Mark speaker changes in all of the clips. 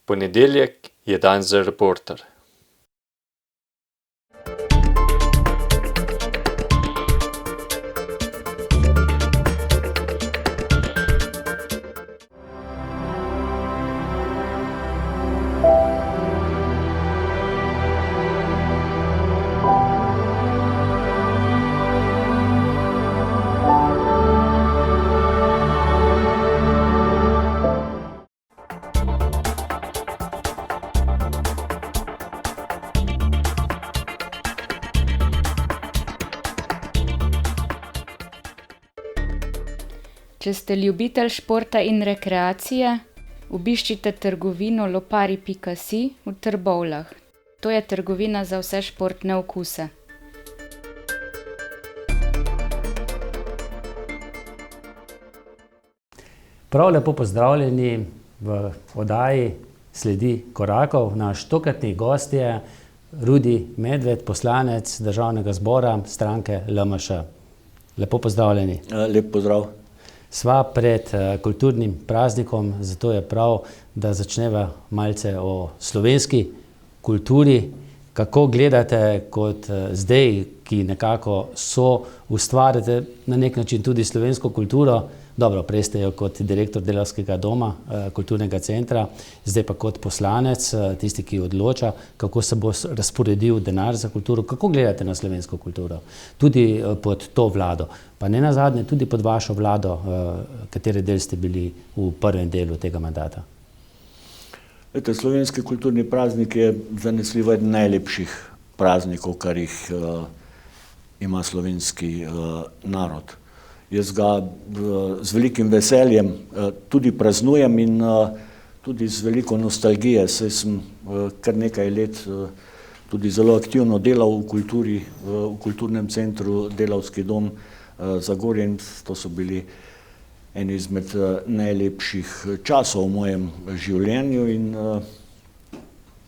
Speaker 1: Ponedeljek je dan za Reporter.
Speaker 2: Če ste ljubitelj športa in rekreacije, obiščite trgovino lopari.si v Trbovljah. To je trgovina za vse športne okuse.
Speaker 3: Prav lepo pozdravljeni v oddaji Sledi korakov. Naš tokratni gost je Rudi Medved, poslanec Državnega zbora stranke LMŠ. Lepo pozdravljeni.
Speaker 4: Lep pozdrav.
Speaker 3: Sva pred kulturnim praznikom, zato je prav, da začneva malce o slovenski kulturi. Kako gledate kot zdaj, ki nekako ustvarjate na nek način tudi slovensko kulturo? Dobro, prej ste jo kot direktor Delavskega doma, kulturnega centra, zdaj pa kot poslanec, tisti, ki odloča, kako se bo razporedil denar za kulturo. Kako gledate na slovensko kulturo? Tudi pod to vlado, pa ne nazadnje tudi pod vašo vlado, katere del ste bili v prvem delu tega mandata?
Speaker 4: Slovenski kulturni praznik je zanesljivo eden najlepših praznikov, kar jih ima slovenski narod. Jaz ga z velikim veseljem tudi praznujem in tudi z veliko nostalgije, saj sem kar nekaj let tudi zelo aktivno delal v kulturi, v kulturnem centru Delavski dom Zagorje, in to so bili eni izmed najlepših časov v mojem življenju in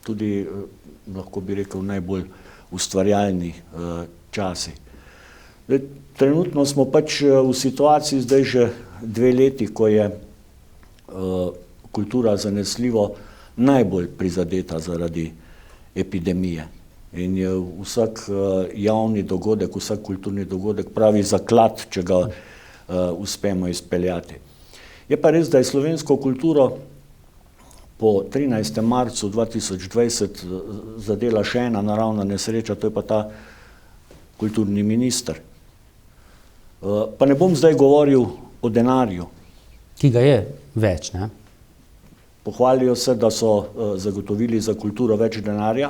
Speaker 4: tudi, lahko bi rekel, najbolj ustvarjalni časi. Trenutno smo pač v situaciji zdaj že 2 leti, ko je kultura zanesljivo najbolj prizadeta zaradi epidemije. In je vsak javni dogodek, vsak kulturni dogodek pravi zaklad, če ga uspemo izpeljati. Je pa res, da je slovensko kulturo po 13. marcu 2020 zadela še ena naravna nesreča, to je pa ta kulturni minister. Pa ne bom zdaj govoril o denarju.
Speaker 3: Ki ga je več, ne?
Speaker 4: Pohvalijo se, da so zagotovili za kulturo več denarja.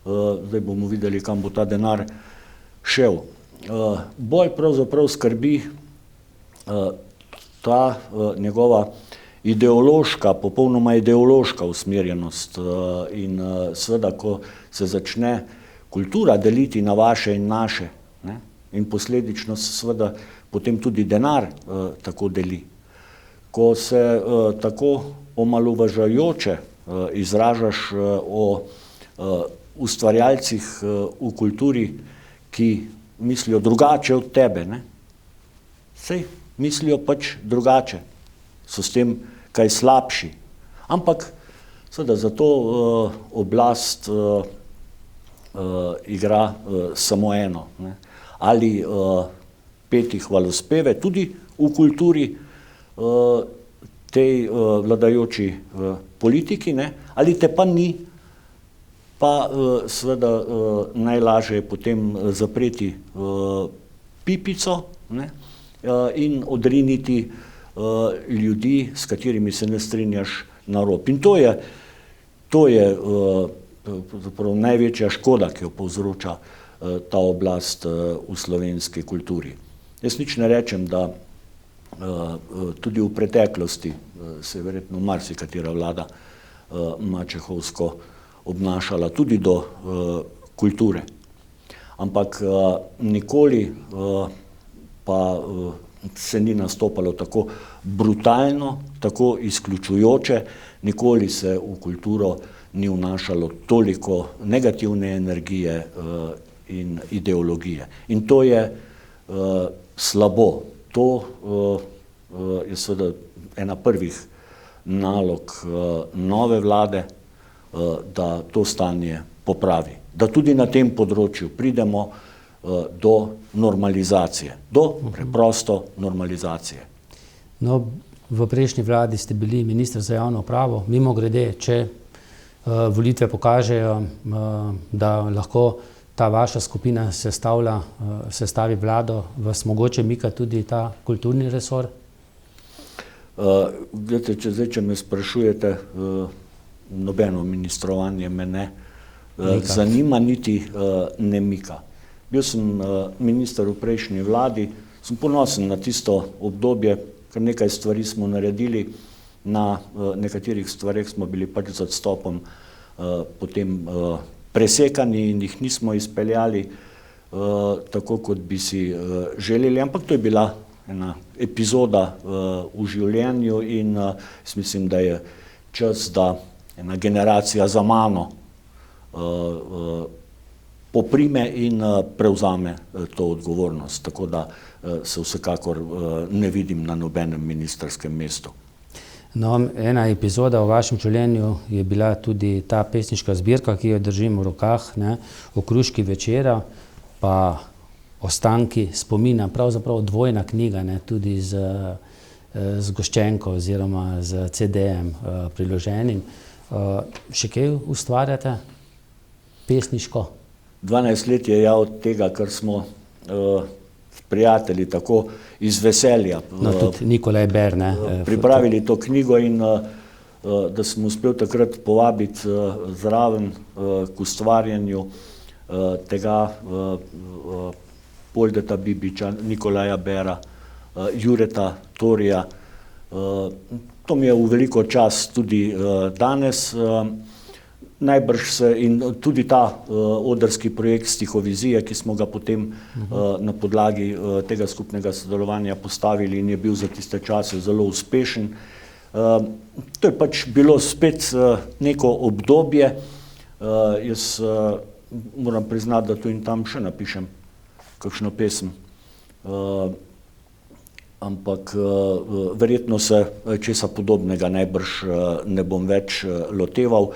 Speaker 4: Zdaj bomo videli, kam bo ta denar šel. Bolj pravzaprav skrbi ta njegova ideološka, popolnoma ideološka usmerjenost in seveda, ko se začne kultura deliti na vaše in naše, ne? In posledično se seveda potem tudi denar tako deli. Ko se tako omalovažujoče izražaš o ustvarjalcih v kulturi, ki mislijo drugače od tebe, ne? Saj mislijo pač drugače, so s tem kaj slabši. Ampak seveda za to oblast igra samo eno, ne? Ali peti hvalospeve tudi v kulturi tej vladajoči politiki, ne? Ali te pa ni, pa seveda najlažje je potem zapreti pipico, ne? In odriniti ljudi, s katerimi se ne strinjaš, na rob. In to je pravzaprav največja škoda, ki jo povzroča ta oblast v slovenski kulturi. Jaz nič ne rečem, da tudi v preteklosti se je verjetno marsikatera vlada mačehovsko obnašala tudi do kulture. Ampak nikoli pa se ni nastopalo tako brutalno, tako izključujoče, nikoli se v kulturo ni vnašalo toliko negativne energije in ideologije. In to je slabo. To je seveda ena prvih nalog nove vlade, da to stanje popravi. Da tudi na tem področju pridemo do normalizacije, do preprosto normalizacije.
Speaker 3: No, v prejšnji vladi ste bili minister za javno upravo. Mimogrede, če volitve pokažejo, da lahko ta vaša skupina sestavi vlado, vas mogoče mika tudi ta kulturni resor?
Speaker 4: Glede, če me sprašujete, nobeno ministrovanje me ne zanima, niti ne mika. Bil sem minister v prejšnji vladi, sem ponosen na tisto obdobje, ker nekaj stvari smo naredili, na nekaterih stvareh smo bili pač z odstopom potem presekani in jih nismo izpeljali tako, kot bi si želeli, ampak to je bila ena epizoda v življenju in mislim, da je čas, da ena generacija za mano poprime in prevzame to odgovornost, tako da se vsekakor ne vidim na nobenem ministrskem mestu.
Speaker 3: No, ena epizoda v vašem življenju je bila tudi ta pesniška zbirka, ki jo držim v rokah, Okruški večera, pa ostanki spomina, pravzaprav dvojna knjiga, tudi z Goščenko oziroma z CD-jem priloženim. Še kaj ustvarjate pesniško?
Speaker 4: 12 let je od tega, kar smo prijatelji tako iz veselja
Speaker 3: tudi Nikolaj Ber,
Speaker 4: pripravili to knjigo in da sem uspel takrat povabiti zraven k ustvarjanju tega Poldeta Bibiča, Nikolaja Bera, Jureta Torija. To mi je v veliko čast tudi danes. Najbrž se in tudi ta odrski projekt Stihovizije, ki smo ga potem na podlagi tega skupnega sodelovanja postavili in je bil za tiste čase zelo uspešen. To je pač bilo spet neko obdobje. Jaz moram priznati, da tu in tam še napišem kakšno pesem. Ampak verjetno se česa podobnega najbrž ne bom več loteval.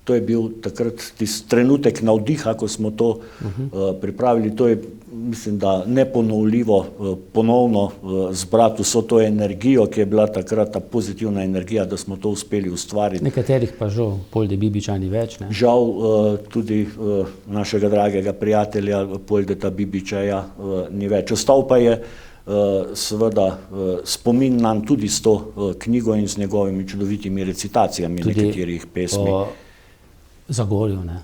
Speaker 4: To je bil takrat tisti trenutek navdiha, ko smo to pripravili. To je, mislim, da neponovljivo ponovno zbrati vso to energijo, ki je bila takrat ta pozitivna energija, da smo to uspeli ustvariti.
Speaker 3: Nekaterih pa žal Polde Bibiča ni več, ne?
Speaker 4: Žal tudi našega dragega prijatelja Poldeta Bibiča ni več. Ostal pa je seveda spomin nam tudi s to knjigo in z njegovimi čudovitimi recitacijami tudi nekaterih pesmi.
Speaker 3: Zagorju, ne?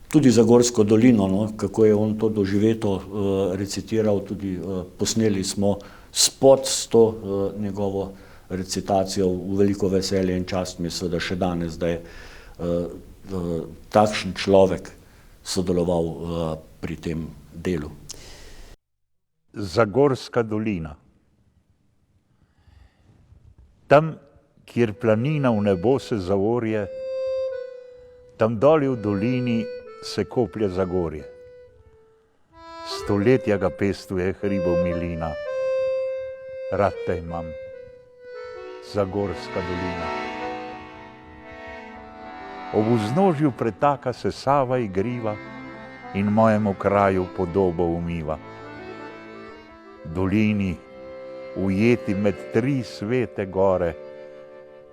Speaker 4: Tudi za Gorsko dolino, kako je on to doživeto recitiral, tudi posneli smo spot s to njegovo recitacijo v veliko veselje in čast mi seveda še danes, da je takšen človek sodeloval pri tem delu.
Speaker 5: Zagorska dolina. Tam, kjer planina v nebo se zaorje, tam doli v dolini se koplje Zagorje. Stoletja ga pestuje hribov milina. Rad te imam, Zagorska dolina. Ob vznožju pretaka se Sava igriva in mojemu kraju podobo umiva. Dolini, ujeti med 3 svete gore,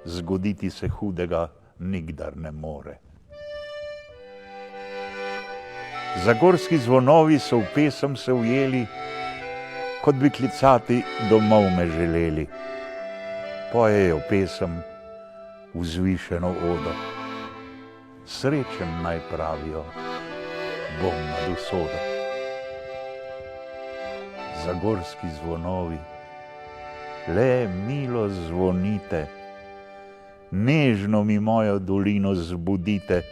Speaker 5: zgoditi se hudega nikdar ne more. Zagorski zvonovi so v pesem se ujeli, kot bi klicati domov me želeli. Pojejo pesem vzvišeno odo. Srečen naj pravijo, bom nad usodo. Zagorski zvonovi, le milo zvonite, nežno mi mojo dolino zbudite.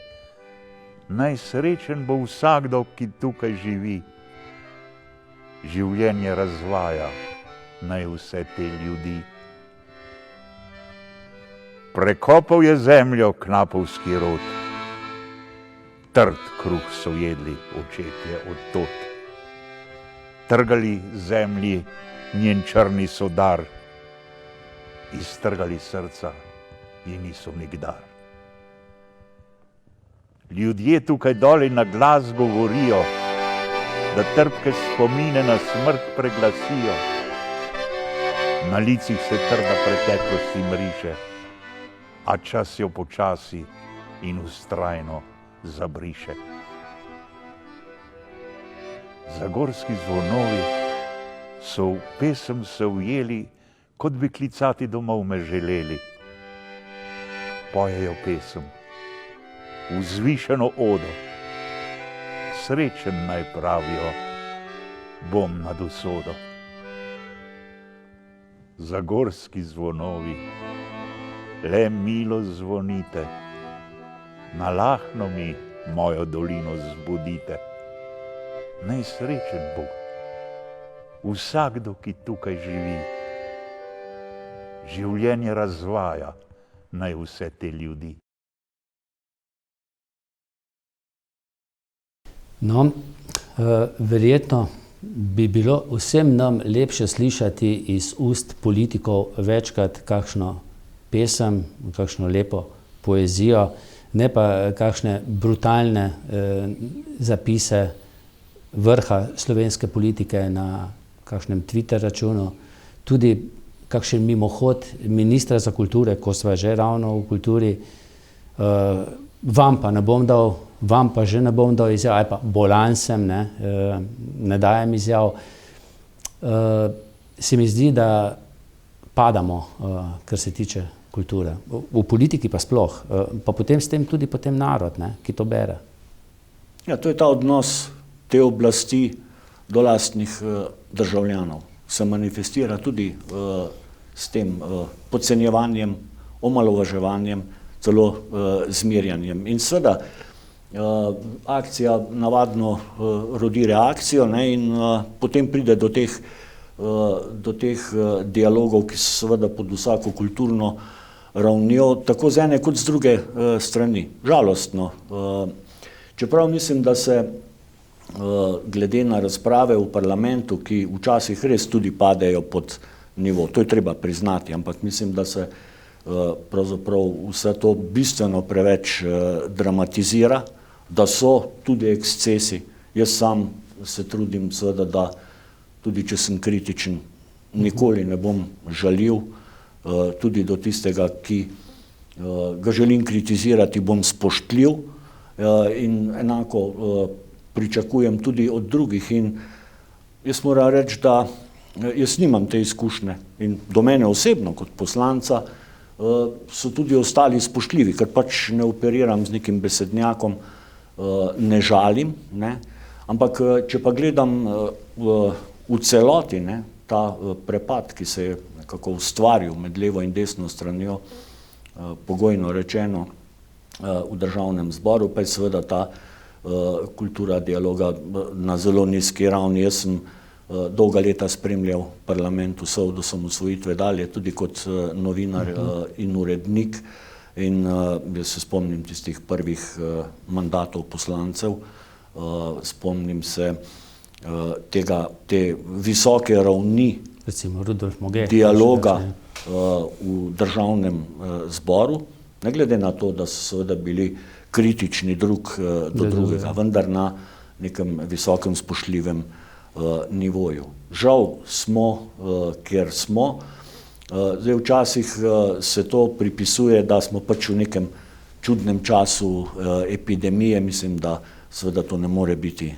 Speaker 5: Najsrečen bo vsakdo, ki tukaj živi. Življenje razvaja naj vse te ljudi. Prekopal je zemljo knapovski rod, trd kruh so jedli očetje od tod. Trgali zemlji njen črni sodar, iztrgali srca in niso nikdar. Ljudje tukaj doli na glas govorijo, da trpke spomine na smrt preglasijo. Na licih se trda preteklosti mriše, a čas jo počasi in vztrajno zabriše. Zagorski zvonovi so v pesem se ujeli, kot bi klicati domov me želeli. Pojejo pesem, vzvišeno odo, srečen naj pravijo, bom nad usodo. Zagorski zvonovi, le milo zvonite, nalahno mi mojo dolino zbudite. Naj srečen bo vsakdo, ki tukaj živi. Življenje razvaja naj vse te ljudi.
Speaker 3: No, verjetno bi bilo vsem nam lepše slišati iz ust politikov večkrat kakšno pesem, kakšno lepo poezijo, ne pa kakšne brutalne zapise vrha slovenske politike na kakšnem Twitter računu, tudi kakšen mimohod ministra za kulture, ko sva že ravno v kulturi, vam pa ne bom dal, vam pa že ne bom dal izjav, ali pa bolan sem, ne dajem izjav. Se mi zdi, da padamo, kar se tiče kulture. V politiki pa sploh, pa potem s tem tudi potem narod, ki to bere.
Speaker 4: Ja, to je ta odnos te oblasti do lastnih državljanov. Se manifestira tudi s tem podcenjevanjem, omalovaževanjem, celo zmerjanjem. In seveda akcija navadno rodi reakcijo, in potem pride do teh dialogov, ki so seveda pod vsako kulturno ravnjo, tako z ene kot z druge strani. Žalostno. Čeprav mislim, da se glede na razprave v parlamentu, ki včasih res tudi padejo pod nivo, to je treba priznati, ampak mislim, da se pravzaprav vse to bistveno preveč dramatizira, da so tudi ekscesi. Jaz sam se trudim seveda, da tudi če sem kritičen, nikoli ne bom žaljiv, tudi do tistega, ki ga želim kritizirati, bom spoštljiv in enako pričakujem tudi od drugih. In jaz moram reči, da jaz nimam te izkušnje in do mene osebno kot poslanca so tudi ostali spoštljivi, ker pač ne operiram z nekim besednjakom, ne žalim, ampak če pa gledam v celoti, ta prepad, ki se je nekako ustvaril med levo in desno stranjo, pogojno rečeno, v Državnem zboru, pa je seveda ta kultura dialoga na zelo nizki ravni. Jaz sem dolga leta spremljal parlament vse od osamosvojitve dalje, tudi kot novinar in urednik, in jaz se spomnim tistih prvih mandatov poslancev, spomnim se te visoke ravni dialoga v Državnem zboru, ne glede na to, da so seveda bili kritični drug do drugega, vendar na nekem visokem spoštljivem nivoju. Žal smo, kjer smo. Zdaj včasih se to pripisuje, da smo pač v nekem čudnem času epidemije. Mislim, da seveda to ne more biti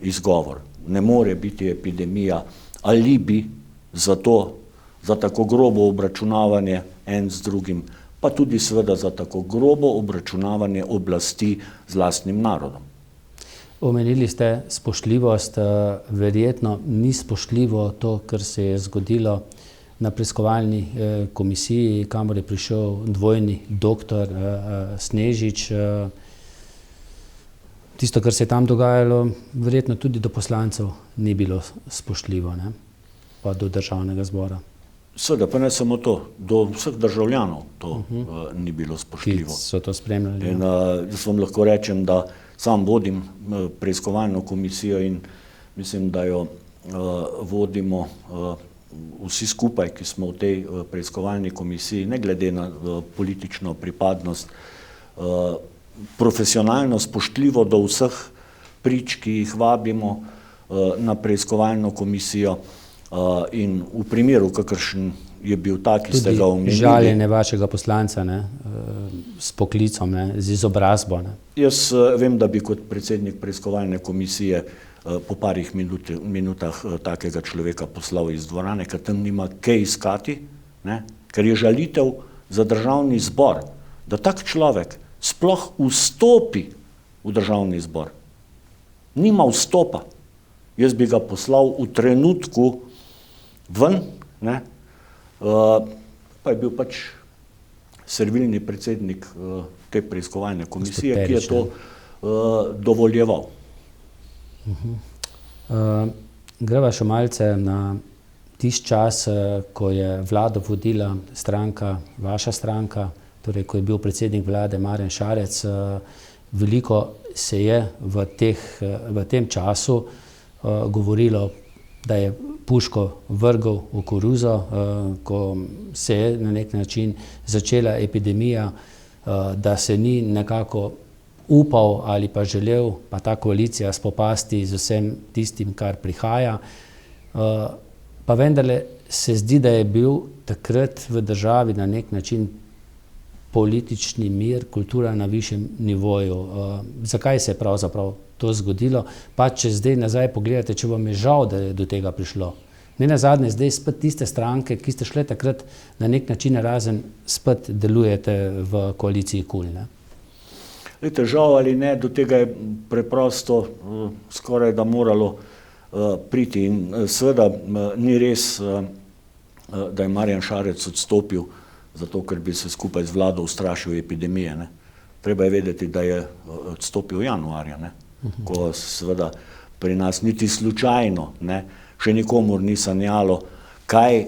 Speaker 4: izgovor. Ne more biti epidemija alibi za tako grobo obračunavanje en z drugim, pa tudi seveda za tako grobo obračunavanje oblasti z lastnim narodom.
Speaker 3: Omenili ste spoštljivost, verjetno ni spoštljivo to, kar se je zgodilo na preiskovalni komisiji, kamor je prišel dvojni doktor Snežič. Tisto, kar se je tam dogajalo, verjetno tudi do poslancev ni bilo spoštljivo, pa do Državnega zbora.
Speaker 4: Seveda, pa ne samo to, do vseh državljanov to ni bilo spoštljivo.
Speaker 3: Ki so to spremljali.
Speaker 4: In jaz vam lahko rečem, da sam vodim preiskovalno komisijo in mislim, da jo vodimo vsi skupaj, ki smo v tej preiskovalni komisiji, ne glede na politično pripadnost, profesionalno, spoštljivo do vseh prič, ki jih vabimo na preiskovalno komisijo, in v primeru, kakršen je bil tak, ki ste ga omenili.
Speaker 3: Tudi žaljenje vašega poslanca, ne, s poklicom, ne, z izobrazbo. Ne.
Speaker 4: Jaz vem, da bi kot predsednik preiskovalne komisije po parih minutah takega človeka poslal iz dvorane, ker tam nima kaj iskati, ne, ker je žalitev za državni zbor, da tak človek sploh vstopi v državni zbor. Nima vstopa. Jaz bi ga poslal v trenutku ven, ne, pa je bil pač servilni predsednik te preiskovalne komisije, ki je to dovoljeval.
Speaker 3: Greva še malce na tisti čas, ko je vlado vodila stranka, vaša stranka, torej ko je bil predsednik vlade Marjan Šarec. Veliko se je v tem času govorilo, da je puško vrgel v koruzo, ko se je na nek način začela epidemija, da se ni nekako upal ali pa želel pa ta koalicija spopasti z vsem tistim, kar prihaja. Pa vendarle se zdi, da je bil takrat v državi na nek način politični mir, kultura na višjem nivoju. Zakaj se je pravzaprav to zgodilo? Pa če zdaj nazaj pogledate, če vam je žal, da je do tega prišlo. Ne nazadnje, zdaj spet tiste stranke, ki ste šle takrat na nek način razen, spet delujete v koaliciji KUL, ne?
Speaker 4: Lejte, žal ali ne, do tega je preprosto skoraj da moralo priti. In seveda ni res, da je Marjan Šarec odstopil zato, ker bi se skupaj z vlado ustrašil epidemije, ne. Treba je vedeti, da je odstopil januarja, ne, ko seveda pri nas niti slučajno, ne, še nikomur ni sanjalo, kaj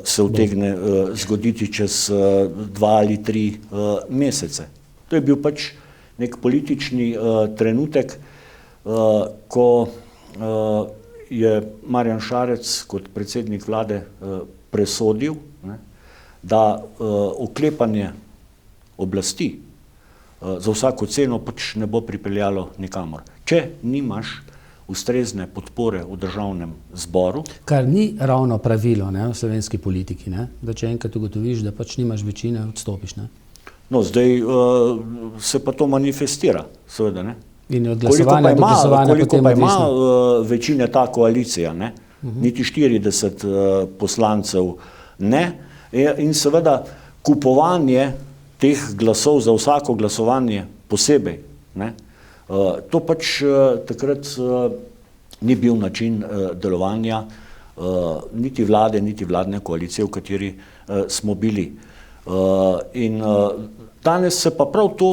Speaker 4: se utegne zgoditi čez 2 ali 3 mesece. To je bil pač nek politični trenutek, ko je Marjan Šarec kot predsednik vlade presodil, ne, da oklepanje oblasti za vsako ceno pač ne bo pripeljalo nikamor. Če nimaš ustrezne podpore v državnem zboru.
Speaker 3: Kar ni ravno pravilo, ne, v slovenski politiki, ne, da če enkrat ugotoviš, da pač nimaš večine, odstopiš, ne.
Speaker 4: No, zdaj se pa to manifestira, seveda, ne.
Speaker 3: In od glasovanja do glasovanja
Speaker 4: koliko pa ima večine ta koalicija, ne, niti 40 poslancev ne, in seveda kupovanje teh glasov za vsako glasovanje posebej, ne, to pač takrat ni bil način delovanja niti vlade, niti vladne koalicije, v kateri smo bili. In danes se pa prav to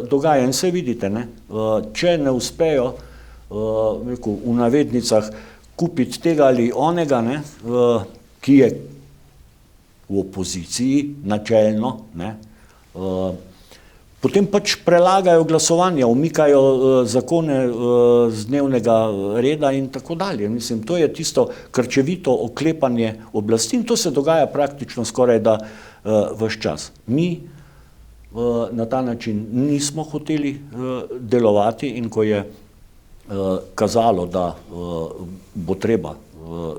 Speaker 4: dogaja in se vidite, ne, če ne uspejo v navednicah kupiti tega ali onega, ne, ki je v opoziciji načelno, ne, potem pač prelagajo glasovanja, umikajo zakone z dnevnega reda in tako dalje. Mislim, to je tisto krčevito oklepanje oblasti in to se dogaja praktično skoraj da ves čas. Mi na ta način nismo hoteli delovati in ko je kazalo, da bo treba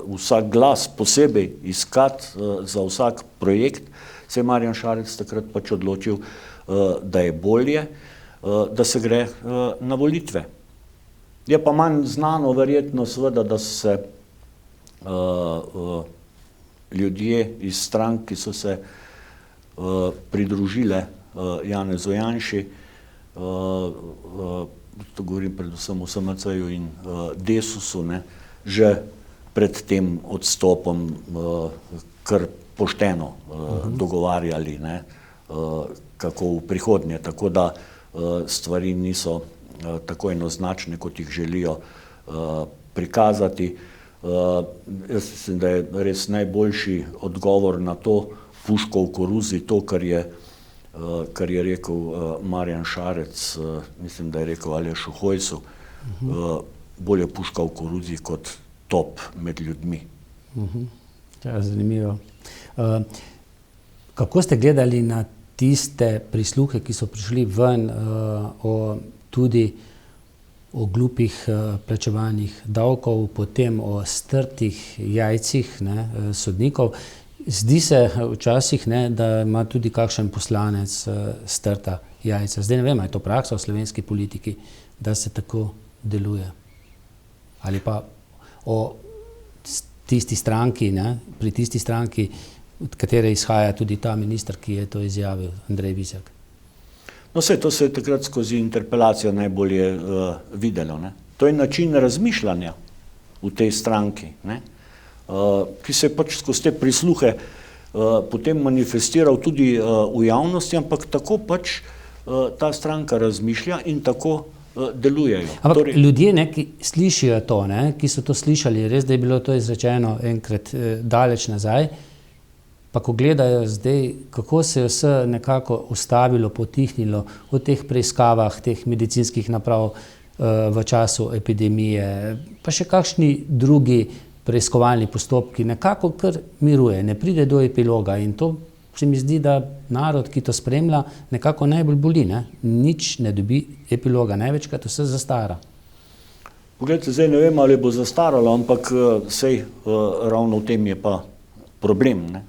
Speaker 4: vsak glas posebej iskati za vsak projekt, se je Marjan Šarec takrat pač odločil, da je bolje, da se gre na volitve. Je pa manj znano verjetno seveda, da so se ljudje iz strank, ki so se pridružile Janezu Janši, to govorim predvsem o SMC-ju in Desusu, ne, že pred tem odstopom kar pošteno dogovarjali, ne, kako v prihodnje, tako da stvari niso tako enoznačne, kot jih želijo prikazati. Jaz mislim, da je res najboljši odgovor na to puško v koruzi, to, kar je rekel Marjan Šarec, mislim, da je rekel Alešu Hojsu, bolje puška v koruzi kot top med ljudmi.
Speaker 3: Ja, zanimivo. Kako ste gledali na tiste prisluhe, ki so prišli ven tudi o glupih plačevanjih davkov, potem o strtih jajcih sodnikov? Zdi se včasih, da ima tudi kakšen poslanec strta jajca. Zdaj ne vem, je to praksa v slovenski politiki, da se tako deluje. Ali pa o tisti stranki, pri tisti stranki, od katere izhaja tudi ta minister, ki je to izjavil, Andrej Vizjak.
Speaker 4: No, to se je takrat skozi interpelacijo najbolje videlo. To je način razmišljanja v tej stranki, ki se je pač skozi te prisluhe potem manifestiral tudi v javnosti, ampak tako pač ta stranka razmišlja in tako delujejo.
Speaker 3: Ampak ljudje, ki slišijo to, ki so to slišali, res, da je bilo to izrečeno enkrat daleč nazaj, pa ko gledajo zdaj, kako se je vse nekako ustavilo, potihnilo v teh preiskavah, teh medicinskih naprav v času epidemije, pa še kakšni drugi preiskovalni postopki, nekako kar miruje, ne pride do epiloga in to se mi zdi, da narod, ki to spremlja, nekako najbolj boli, nič ne dobi epiloga, največkrat vse zastara.
Speaker 4: Poglejte, zdaj ne vem, ali bo zastaralo, ampak ravno v tem je pa problem,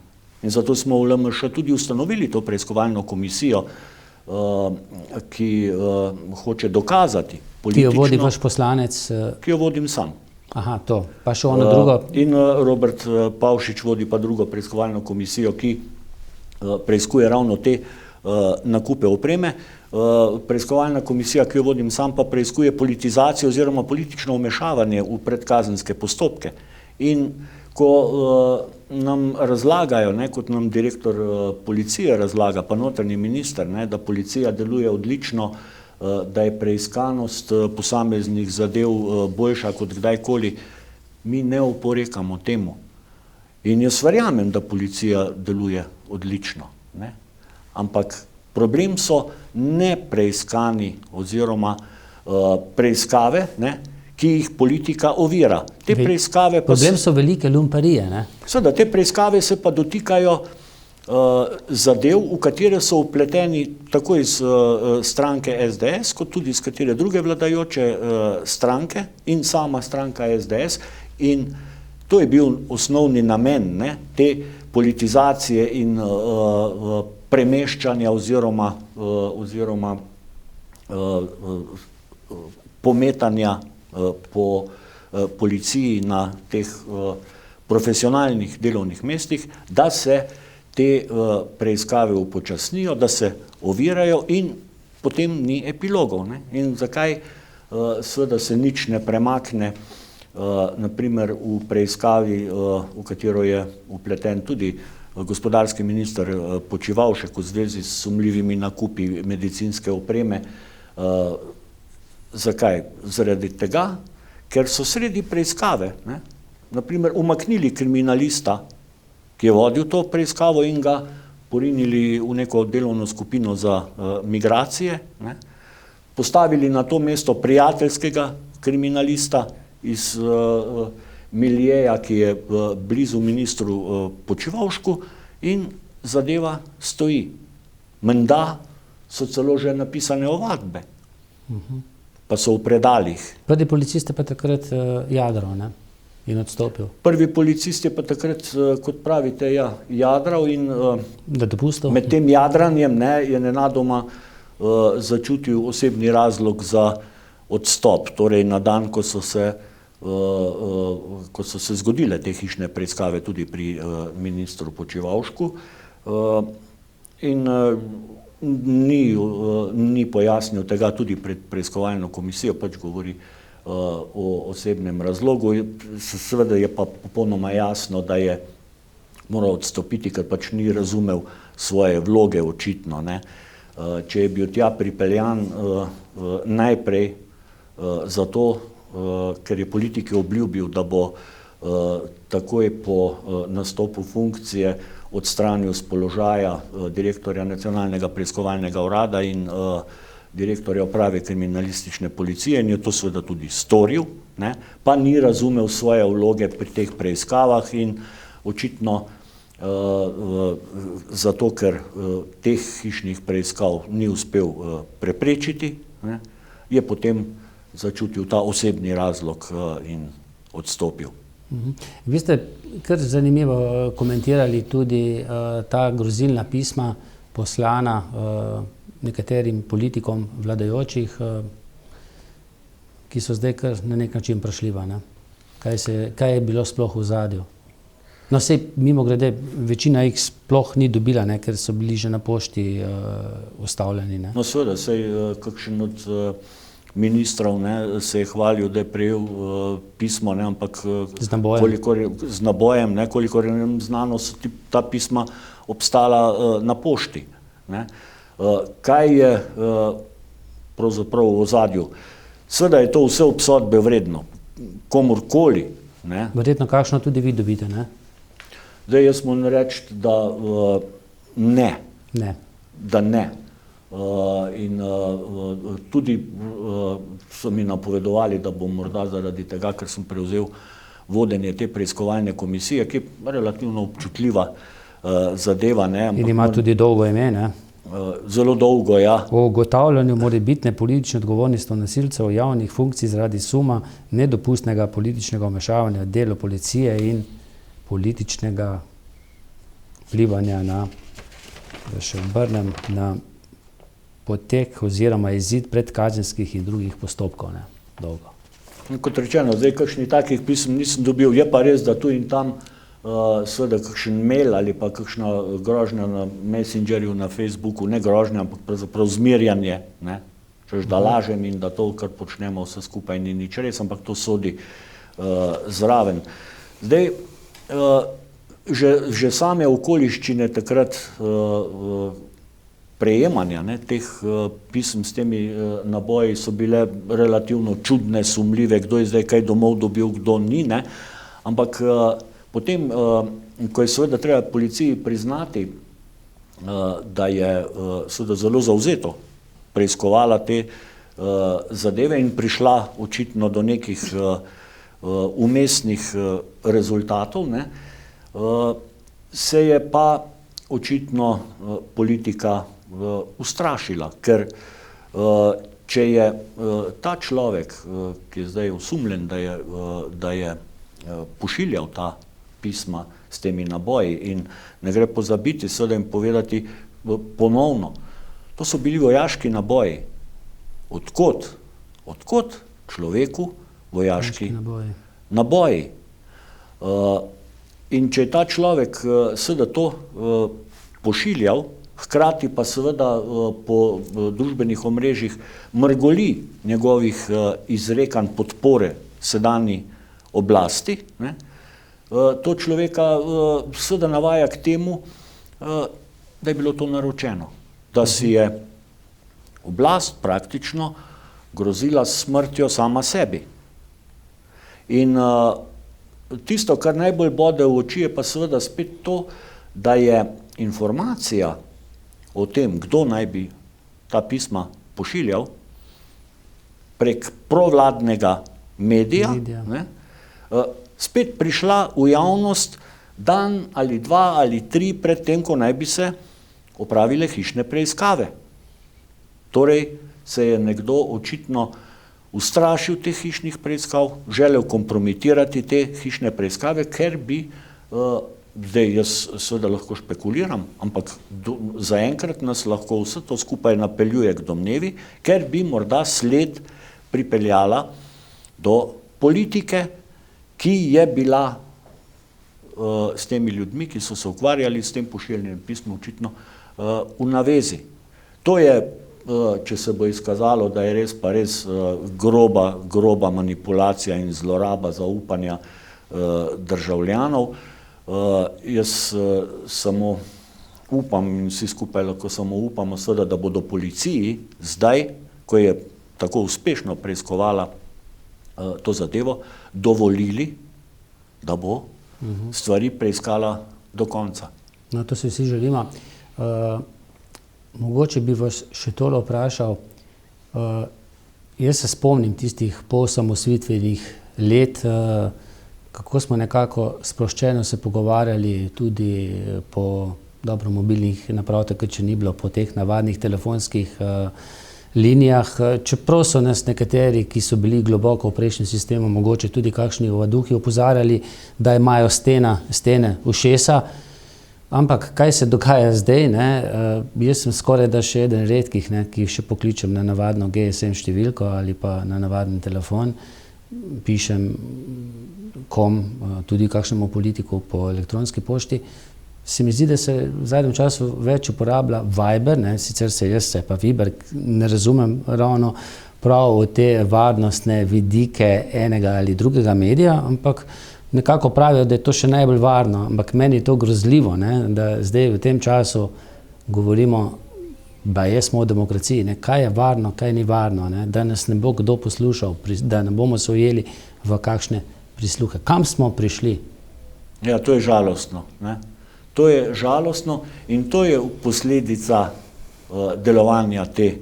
Speaker 4: In zato smo v LMŠ tudi ustanovili to preiskovalno komisijo, ki hoče dokazati politično.
Speaker 3: Ki jo vodi vaš poslanec?
Speaker 4: Ki jo vodim sam.
Speaker 3: Aha, to. Pa še ono drugo?
Speaker 4: In Robert Pavšič vodi pa drugo preiskovalno komisijo, ki preiskuje ravno te nakupe opreme. Preiskovalna komisija, ki jo vodim sam, pa preiskuje politizacijo oziroma politično vmešavanje v predkazenske postopke. In ko nam razlagajo, kot nam direktor policije razlaga, pa notranji minister, da policija deluje odlično, da je preiskanost posameznih zadev boljša kot kdajkoli, mi ne oporekamo temu. In jaz verjamem, da policija deluje odlično. Ampak problem so nepreiskani oziroma preiskave, ki jih politika ovira. Te preiskave pa
Speaker 3: problem so velike lumparije,
Speaker 4: Seveda, te preiskave se pa dotikajo zadev, v katere so vpleteni tako iz stranke SDS, kot tudi iz katere druge vladajoče stranke in sama stranka SDS. In to je bil osnovni namen te politizacije in premeščanja oziroma pometanja po policiji na teh profesionalnih delovnih mestih, da se te preiskave upočasnijo, da se ovirajo in potem ni epilogov. In zakaj seveda se nič ne premakne, naprimer v preiskavi, v katero je vpleten tudi gospodarski minister Počivalšek v zvezi s sumljivimi nakupi medicinske opreme. Zakaj? Zaradi tega, ker so sredi preiskave, naprimer, umaknili kriminalista, ki je vodil to preiskavo in ga porinili v neko delovno skupino za migracije, postavili na to mesto prijateljskega kriminalista iz miljeja, ki je blizu ministru Počivalšku, in zadeva stoji. Menda so celo že napisane ovadbe. Pa so v predalih.
Speaker 3: Prvi policist je pa takrat jadral, in odstopil.
Speaker 4: Prvi policist je pa takrat, kot pravite, jadral in med tem jadranjem je nenadoma začutil osebni razlog za odstop. Torej na dan, ko so se zgodile te hišne preiskave tudi pri ministru Počivalšku. In ni pojasnil tega tudi pred preiskovalno komisijo, pač govori o osebnem razlogu. Seveda je pa popolnoma jasno, da je moral odstopiti, ker pač ni razumel svoje vloge očitno. Če je bil tja pripeljan najprej zato, ker je politiki obljubil, da bo takoj po nastopu funkcije odstranil z položaja direktorja Nacionalnega preiskovalnega urada in direktorja uprave kriminalistične policije, in je to seveda tudi storil, ne, pa ni razumel svoje vloge pri teh preiskavah in očitno zato, ker teh hišnih preiskav ni uspel preprečiti, ne, je potem začutil ta osebni razlog in odstopil.
Speaker 3: Vi ste kar zanimivo komentirali tudi ta grozilna pisma poslana nekaterim politikom vladajočih, ki so zdaj kar na nek način vprašljiva, ne? Kaj je bilo sploh v ozadju? No, sej mimogrede, večina jih sploh ni dobila, ne, ker so bili že na pošti ustavljeni, ne?
Speaker 4: No, seveda, sej kakšen od ministrov, ne, se je hvalil, da je prejel pismo, ne, ampak z nabojem, ne, kolikor je znano, so ta pisma obstala na pošti, ne. Kaj je pravzaprav v ozadju? Seveda je to vse obsodbe vredno, komurkoli, ne.
Speaker 3: Verjetno kakšno tudi vi dobite, ne?
Speaker 4: Zdaj, jaz moram reči, da ne.
Speaker 3: Ne.
Speaker 4: Da ne. In tudi so mi napovedovali, da bom morda zaradi tega, ker sem prevzel vodenje te preiskovalne komisije, ki je relativno občutljiva zadeva, ne.
Speaker 3: In ima tudi dolgo ime, ne?
Speaker 4: Zelo dolgo, ja.
Speaker 3: O ugotavljanju morebitne politične odgovornosti nosilcev javnih funkcij zaradi suma nedopustnega političnega vmešavanja v delo policije in političnega vplivanja na, da še obrnem, na potek oziroma izid predkazenskih in drugih postopkov, ne, dolgo.
Speaker 4: Kot rečeno, zdaj kakšnih takih pisem nisem dobil, je pa res, da tu in tam seveda kakšen mail ali pa kakšna grožnja na Messengerju, na Facebooku, ne grožnja, ampak pravzaprav zmerjanje, ne, češ da lažem in da to, kar počnemo vse skupaj, ni nič res, ampak to sodi zraven. Zdaj, že same okoliščine takrat prejemanja, ne, teh pisem s temi naboji so bile relativno čudne, sumljive, kdo je zdaj kaj domov dobil, kdo ni, ne, ampak potem, ko je seveda treba policiji priznati, da je seveda zelo zavzeto preiskovala te zadeve in prišla očitno do nekih vmesnih rezultatov, ne, se je pa očitno politika ustrašila, ker če je ta človek, ki je zdaj osumljen, da je pošiljal ta pisma s temi naboji in ne gre pozabiti, seveda jim povedati ponovno, to so bili vojaški naboji. Odkot človeku vojaški naboji? In če je ta človek seveda to pošiljal, hkrati pa seveda po družbenih omrežjih mrgoli njegovih izrekanj podpore sedanji oblasti, ne, to človeka seveda navaja k temu, da je bilo to naročeno, da si je oblast praktično grozila s smrtjo sama sebi. In tisto, kar najbolj bode v oči, je pa seveda spet to, da je informacija o tem, kdo naj bi ta pisma pošiljal prek provladnega medija, ne, spet prišla v javnost dan ali dva ali tri pred tem, ko naj bi se opravile hišne preiskave. Torej se je nekdo očitno ustrašil teh hišnih preiskav, želel kompromitirati te hišne preiskave, ker bi, zdaj jaz seveda lahko špekuliram, ampak zaenkrat nas lahko vse to skupaj napeljuje k domnevi, ker bi morda sled pripeljala do politike, ki je bila s temi ljudmi, ki so se ukvarjali s tem pošiljanjem pisma, očitno v navezi. To je, če se bo izkazalo, da je res pa res groba manipulacija in zloraba zaupanja državljanov. Jaz samo upam in vsi skupaj lahko samo upamo, seveda, da bodo policiji zdaj, ko je tako uspešno preiskovala to zadevo, dovolili, da bo stvari preiskala do konca.
Speaker 3: No, to se vsi želimo. Mogoče bi vas še tole vprašal. Jaz se spomnim tistih poosamosvojitvenih let, kako smo nekako sproščeno se pogovarjali tudi po dobro mobilnih naprav, takrat če ni bilo po teh navadnih telefonskih linijah, čeprav so nas nekateri, ki so bili globoko v prejšnjem sistemu, mogoče tudi kakšni ovaduhi opozarjali, da imajo stene ušesa. Ampak kaj se dogaja zdaj, ne? Jaz sem skoraj da še eden redkih, ne, ki še pokličem na navadno GSM številko ali pa na navaden telefon, pišem tudi kakšnemu politiku po elektronski pošti. Se mi zdi, da se v zadnjem času več uporablja Viber, ne? Sicer se pa Viber ne razumem ravno prav v te varnostne vidike enega ali drugega medija, ampak nekako pravijo, da je to še najbolj varno, ampak meni je to grozljivo, ne? Da zdaj v tem času govorimo, smo v demokraciji, ne? Kaj je varno, kaj ni varno, ne? Da nas ne bo kdo poslušal, da ne bomo se ujeli v kakšne prisluhe. Kam smo prišli?
Speaker 4: Ja, to je žalostno, ne? To je žalostno in to je posledica delovanja te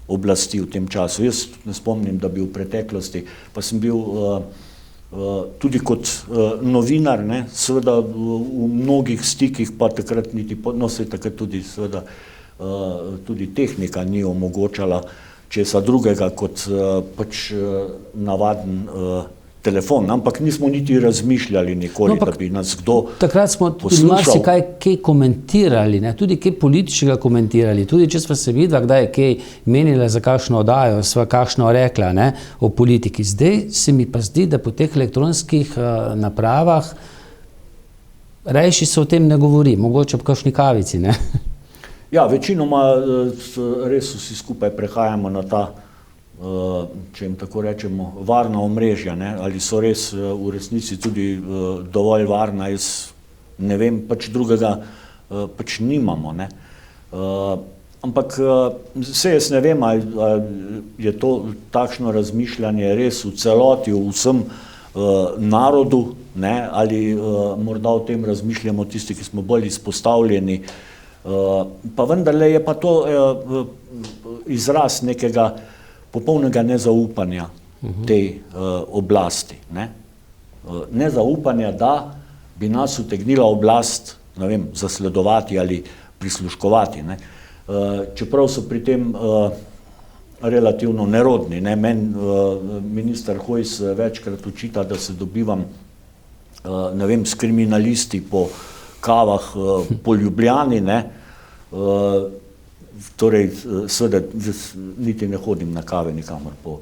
Speaker 4: oblasti v tem času. Jaz ne spomnim, da bi v preteklosti, pa sem bil tudi kot novinar, ne, seveda v mnogih stikih, pa takrat niti, takrat tudi seveda tudi tehnika ni omogočala česa drugega kot pač navaden telefon, ampak nismo niti razmišljali nikoli, da bi nas kdo poslušal.
Speaker 3: Takrat smo tudi marsikaj komentirali, ne? Tudi kaj političnega komentirali, tudi če sva se videla, kdaj je kaj menila za kakšno oddajo, sva kakšno rekla, ne, o politiki. Zdaj se mi pa zdi, da po teh elektronskih napravah rajši se o tem ne govori, mogoče ob kakšni kavici, ne?
Speaker 4: Ja, večinoma res vsi skupaj prehajamo na ta, če jim tako rečemo, varna omrežja, ne? Ali so res v resnici tudi dovolj varna, jaz ne vem, pač drugega pač nimamo, ne? Ampak se jaz ne vem, ali je to takšno razmišljanje res v celoti, v vsem narodu, ne? Ali morda o tem razmišljamo tisti, ki smo bolj izpostavljeni, pa vendarle je pa to izraz nekega popolnega nezaupanja tej oblasti, ne? Nezaupanja, da bi nas utegnila oblast, ne vem, zasledovati ali prisluškovati, ne? Čeprav so pri tem relativno nerodni, ne? Meni minister Hojs večkrat očita, da se dobivam, ne vem, s kriminalisti po kavah po Ljubljani, ne? Torej, seveda, niti ne hodim na kave nikamor po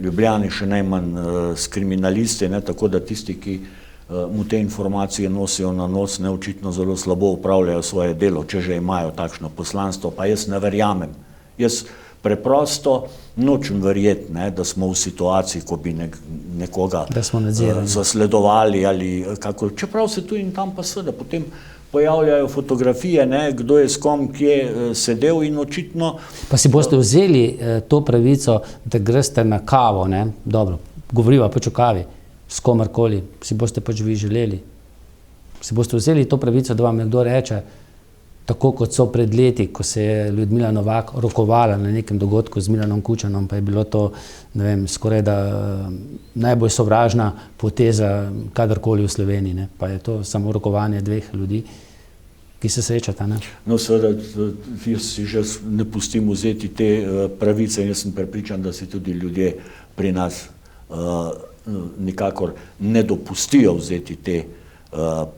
Speaker 4: Ljubljani, še najmanj s kriminalisti, ne, tako da tisti, ki mu te informacije nosijo na nos, ne, očitno zelo slabo upravljajo svoje delo, če že imajo takšno poslanstvo, pa jaz ne verjamem. Jaz preprosto nočem verjeti, ne, da smo v situaciji, ko bi nekoga zasledovali ali kako, čeprav se tu in tam pa seveda potem pojavljajo fotografije, ne, kdo je s kom kje sedel in očitno...
Speaker 3: Pa si boste vzeli to pravico, da greste na kavo, ne? Dobro, govoriva pač o kavi, s komarkoli, si boste pač vi želeli. Si boste vzeli to pravico, da vam nekdo reče, tako kot so pred leti, ko se je Ljudmila Novak rokovala na nekem dogodku z Milanom Kučanom, pa je bilo to, ne vem, skoraj da najbolj sovražna poteza kadarkoli v Sloveniji, ne? Pa je to samo rokovanje dveh ljudi, ki se srečata, ne?
Speaker 4: No, seveda, jaz si že ne pustim vzeti te pravice in jaz sem prepričan, da si tudi ljudje pri nas nikakor ne dopustijo vzeti te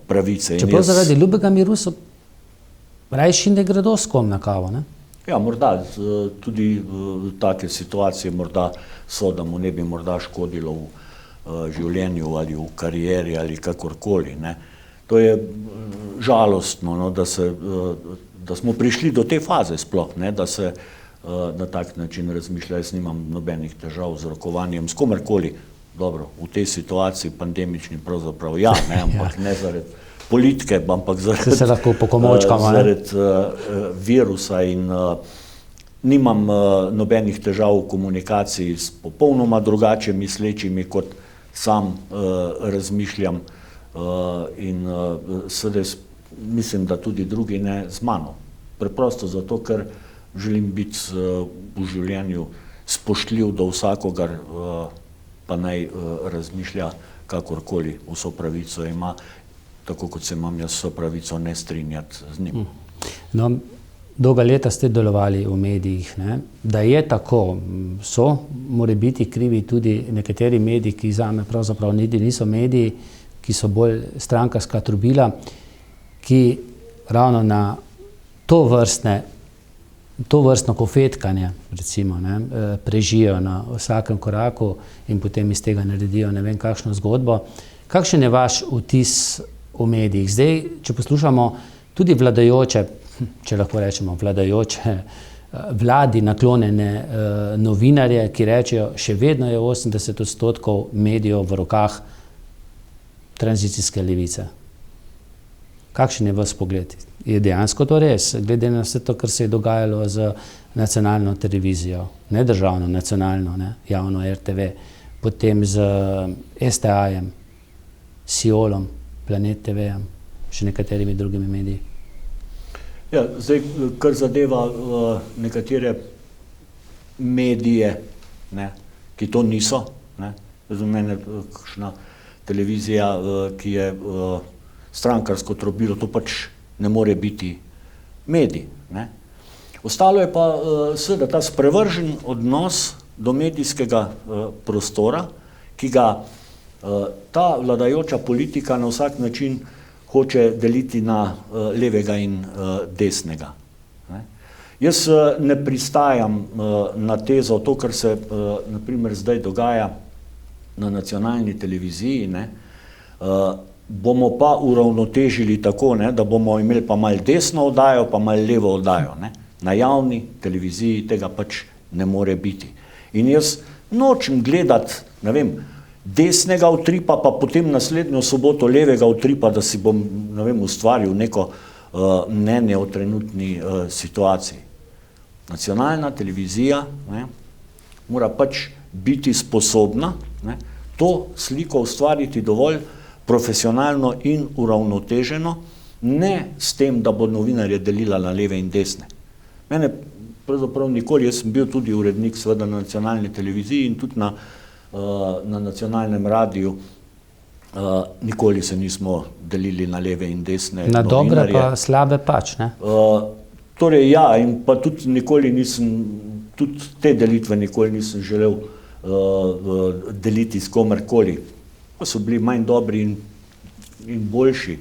Speaker 4: pravice.
Speaker 3: Čeprav zaradi ljubega miru so rajši ne gredo s kom na kavo, ne?
Speaker 4: Ja, morda tudi take situacije morda so, da mu ne bi morda škodilo v življenju ali v karieri ali kakorkoli, ne. To je žalostno, no, da smo prišli do te faze sploh, ne, da se na tak način razmišlja. Jaz nimam nobenih težav z rokovanjem, s komerkoli, dobro, v tej situaciji pandemični pravzaprav ja, ne, ampak ne zaradi politike, ampak zaradi virusa in nimam nobenih težav v komunikaciji s popolnoma drugače mislečimi, kot sam razmišljam in sedaj mislim, da tudi drugi ne z mano. Preprosto zato, ker želim biti v življenju spoštljiv do vsakogar pa naj razmišlja kakorkoli, vso pravico ima, tako kot se imam jaz vso pravico ne strinjati z njim.
Speaker 3: No, dolga leta ste delovali v medijih, ne? Da je tako, more biti krivi tudi nekateri mediji, ki zame pravzaprav niso mediji, ki so bolj strankarska trobila, ki ravno na to vrstno kofetkanje, recimo, ne, prežijo na vsakem koraku in potem iz tega naredijo ne vem kakšno zgodbo. Kakšen je vaš vtis v medijih? Zdaj, če poslušamo tudi vladajoče, če lahko rečemo vladajoče, vladi naklonjene novinarje, ki rečejo, še vedno je 80% medijev v rokah tranzicijske levice. Kakšen je vaš pogled? Je dejansko to res, glede na vse to, kar se je dogajalo z nacionalno televizijo, ne državno, nacionalno, ne, javno RTV, potem z STA-jem, Siolom, Planet TV-jem, še nekaterimi drugimi mediji?
Speaker 4: Ja, zdaj, kar zadeva nekatere medije, ne, ki to niso, ne, za mene kakšna televizija, ki je strankarsko trobilo, to pač ne more biti medij. Ne. Ostalo je pa seveda ta sprevržen odnos do medijskega prostora, ki ga ta vladajoča politika na vsak način hoče deliti na levega in desnega. Ne. Jaz ne pristajam na tezo, to, kar se na primer zdaj dogaja na nacionalni televiziji, ne, bomo pa uravnotežili tako, ne, da bomo imeli pa malo desno oddajo, pa malo levo oddajo. Ne. Na javni televiziji tega pač ne more biti. In jaz nočem gledati, ne vem, desnega utripa, pa potem naslednjo soboto levega utripa, da si bom, ne vem, ustvaril neko mnenje o trenutni situaciji. Nacionalna televizija, ne, mora pač biti sposobna, ne, to sliko ustvariti dovolj profesionalno in uravnoteženo, ne s tem, da bo novinarje delila na leve in desne. Mene pravzaprav nikoli, jaz sem bil tudi urednik seveda na nacionalni televiziji in tudi na nacionalnem radiju, nikoli se nismo delili na leve in desne
Speaker 3: na
Speaker 4: novinarje.
Speaker 3: dobre pa slabe pač, ne?
Speaker 4: Torej ja, in pa tudi nikoli nisem, tudi te delitve nikoli nisem želel deliti s komerkoli. Pa so bili manj dobri in boljši,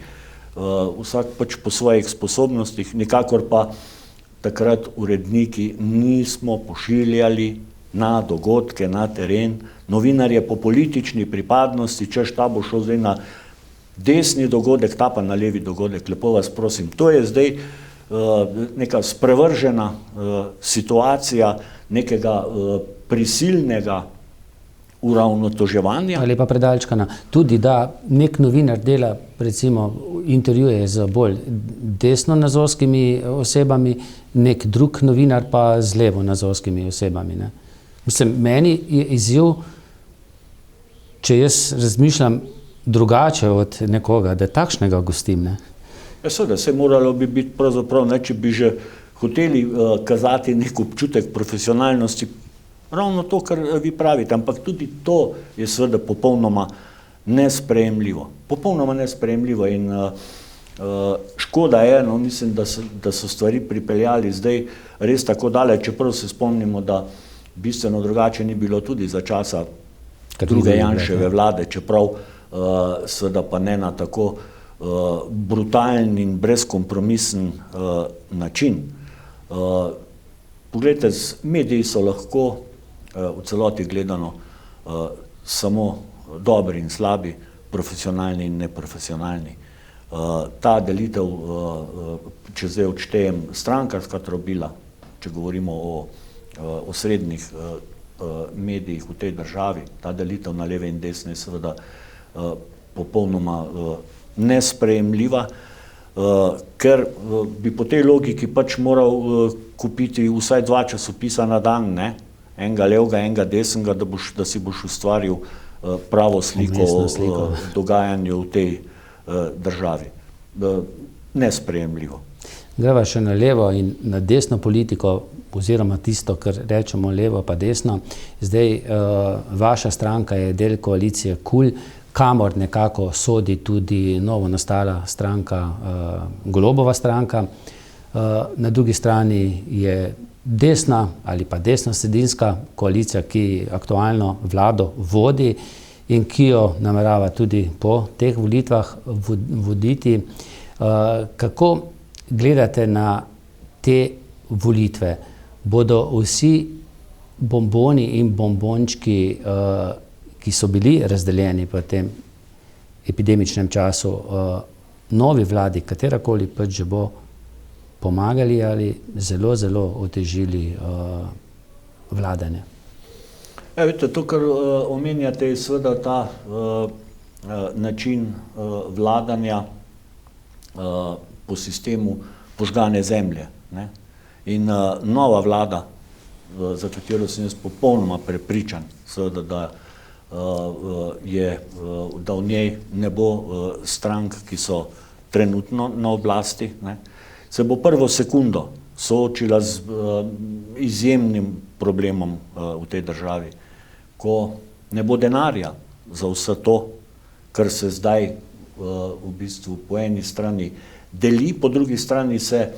Speaker 4: vsak pač po svojih sposobnostih, nikakor pa takrat uredniki nismo pošiljali na dogodke, na teren, novinarje po politični pripadnosti, češ ta bo šel zdaj na desni dogodek, ta pa na levi dogodek, lepo vas prosim. To je zdaj neka sprevržena situacija nekega prisilnega uravnoteževanja.
Speaker 3: Ali pa predalčkana. Tudi, da nek novinar dela, recimo, intervjuje z bolj desno nazorskimi osebami, nek drug novinar pa z levo nazorskimi osebami. Ne. Mislim, meni je izziv, če jaz razmišljam drugače od nekoga, da takšnega gostim. Ne.
Speaker 4: Ja, seveda, se moralo bi biti pravzaprav, ne, če bi že hoteli kazati nek občutek profesionalnosti, ravno to, kar vi pravite, ampak tudi to je seveda popolnoma nesprejemljivo. Popolnoma nesprejemljivo in škoda je, no, mislim, da so stvari pripeljali zdaj res tako daleč, čeprav se spomnimo, da bistveno drugače ni bilo tudi za časa druge Janševe vlade, čeprav seveda pa ne na tako brutalen in brezkompromisen način. Poglejte, mediji so lahko v celoti gledano samo dobri in slabi, profesionalni in neprofesionalni. Ta delitev, če zdaj odštejem strankarska trobila, če govorimo o osrednjih medijih v tej državi, ta delitev na leve in desne je seveda popolnoma nesprejemljiva, ker bi po tej logiki pač moral kupiti vsaj 2 časopisa na dan, ne? Enega levega, enega desnega, da si boš ustvaril pravo sliko o dogajanju v tej državi. Nesprejemljivo.
Speaker 3: greva še na levo in na desno politiko, oziroma tisto, kar rečemo levo pa desno. Zdaj, vaša stranka je del koalicije KUL, kamor nekako sodi tudi novo nastala stranka, Golobova stranka. Na drugi strani je desna ali pa desnosredinska koalicija, ki aktualno vlado vodi in ki jo namerava tudi po teh volitvah voditi. Kako gledate na te volitve? Bodo vsi bomboni in bombončki, ki so bili razdeljeni v tem epidemičnem času, novi vladi, katerakoli pač že bo, pomagali ali zelo, zelo otežili vladanje?
Speaker 4: Vidite, to, kar omenjate, je seveda ta način vladanja po sistemu požgane zemlje, ne? In nova vlada, za katero sem jaz popolnoma prepričan, seveda, da v njej ne bo strank, ki so trenutno na oblasti, ne, se bo prvo sekundo soočila z izjemnim problemom v tej državi, ko ne bo denarja za vse to, kar se zdaj v bistvu po eni strani deli, po drugi strani se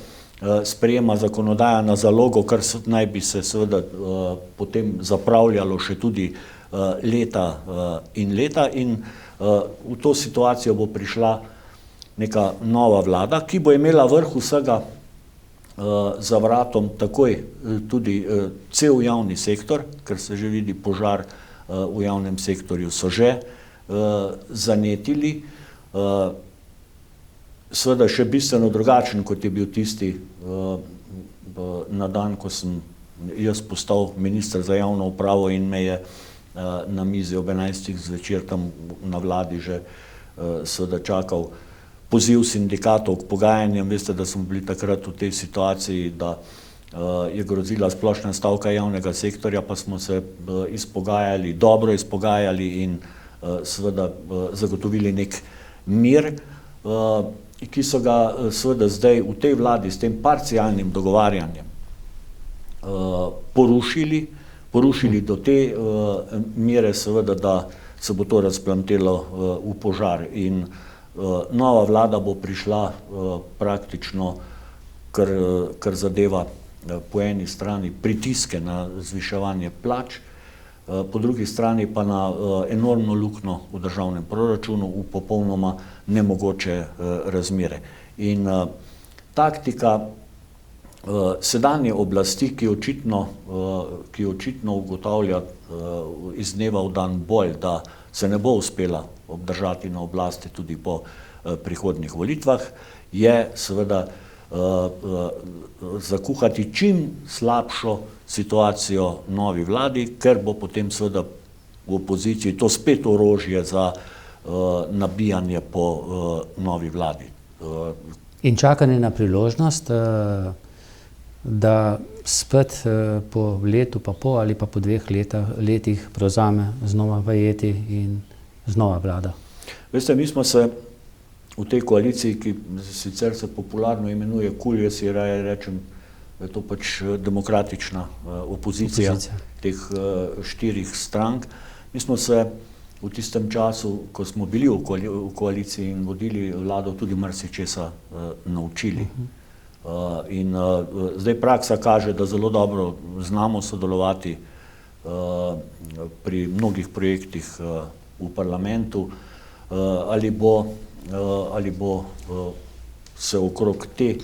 Speaker 4: sprejema zakonodaja na zalogo, kar naj bi se seveda potem zapravljalo še tudi leta in leta, in v to situacijo bo prišla neka nova vlada, ki bo imela vrh vsega za vratom takoj tudi cel javni sektor, ker se že vidi požar v javnem sektorju, so že zanetili. Seveda še bistveno drugačen, kot je bil tisti na dan, ko sem jaz postal minister za javno upravo in me je na mizi ob 11. zvečer tam na vladi že seveda čakal poziv sindikatov k pogajanjem. Veste, da smo bili takrat v tej situaciji, da je grozila splošna stavka javnega sektorja, pa smo se izpogajali, dobro izpogajali in seveda zagotovili nek mir, ki so ga seveda zdaj v tej vladi s tem parcialnim dogovarjanjem porušili do te mere, seveda, da se bo to razplamtelo v požar. In nova vlada bo prišla praktično, kar zadeva po eni strani pritiske na zviševanje plač, po drugi strani pa na enormno luknjo v državnem proračunu, v popolnoma nemogoče razmere. In taktika sedanje oblasti, ki očitno ugotavlja iz dneva v dan bolj, da se ne bo uspela obdržati na oblasti tudi po prihodnjih volitvah, je seveda zakuhati čim slabšo situacijo novi vladi, ker bo potem seveda v opoziciji to spet orožje za nabijanje po novi vladi.
Speaker 3: In čakanje na priložnost, da spet po letu pa pol ali pa po 2 letih prevzame znova vajeti in znova vlada.
Speaker 4: Veste, mi smo se v tej koaliciji, ki sicer se popularno imenuje KUL, jaz si raje rečem, da je to pač demokratična opozicija teh 4 strank. Mi smo se v tistem času, ko smo bili v koaliciji in vodili vlado, tudi marsičesa naučili. In zdaj praksa kaže, da zelo dobro znamo sodelovati pri mnogih projektih v parlamentu. Ali bo se okrog te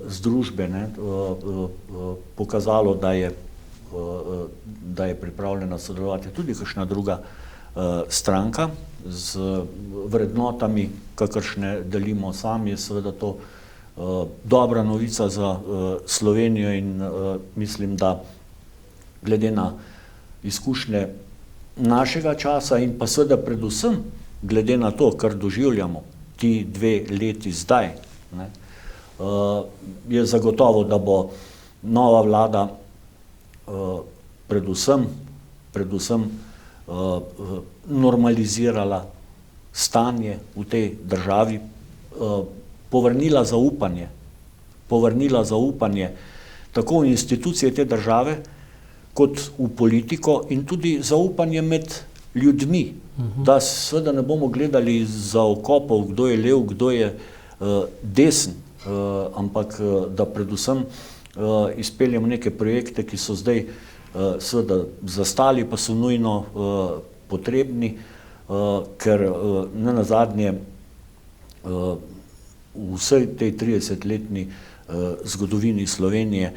Speaker 4: združbe pokazalo, da je pripravljena sodelovati tudi kakšna druga stranka z vrednotami, kakršne delimo sami, je seveda to dobra novica za Slovenijo in mislim, da glede na izkušnje našega časa in pa seveda predvsem glede na to, kar doživljamo ti 2 leti zdaj, je zagotovo, da bo nova vlada predvsem normalizirala stanje v tej državi, povrnila zaupanje povrnila zaupanje tako v institucije te države, kot v politiko in tudi zaupanje med ljudmi, da seveda ne bomo gledali za okopov, kdo je lev, kdo je desen, ampak da predvsem izpeljemo neke projekte, ki so zdaj seveda zastali, pa so nujno potrebni, ker nenazadnje v vsej tej 30-letni zgodovini Slovenije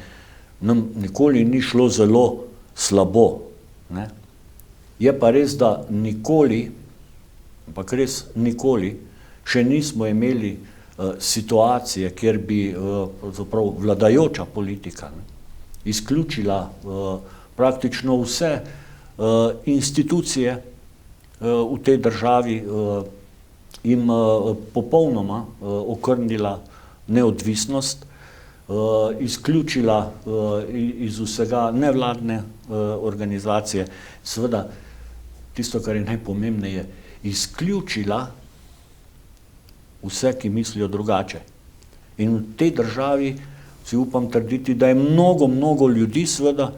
Speaker 4: nam nikoli ni šlo zelo slabo, ne? Je pa res, da nikoli, ampak res nikoli, še nismo imeli situacije, kjer bi pravzaprav vladajoča politika izključila praktično vse institucije v tej državi, jim popolnoma okrnila neodvisnost, izključila iz vsega nevladne organizacije, seveda tisto, kar je najpomembneje, izključila vse, ki mislijo drugače. In v tej državi si upam trditi, da je mnogo, mnogo ljudi, seveda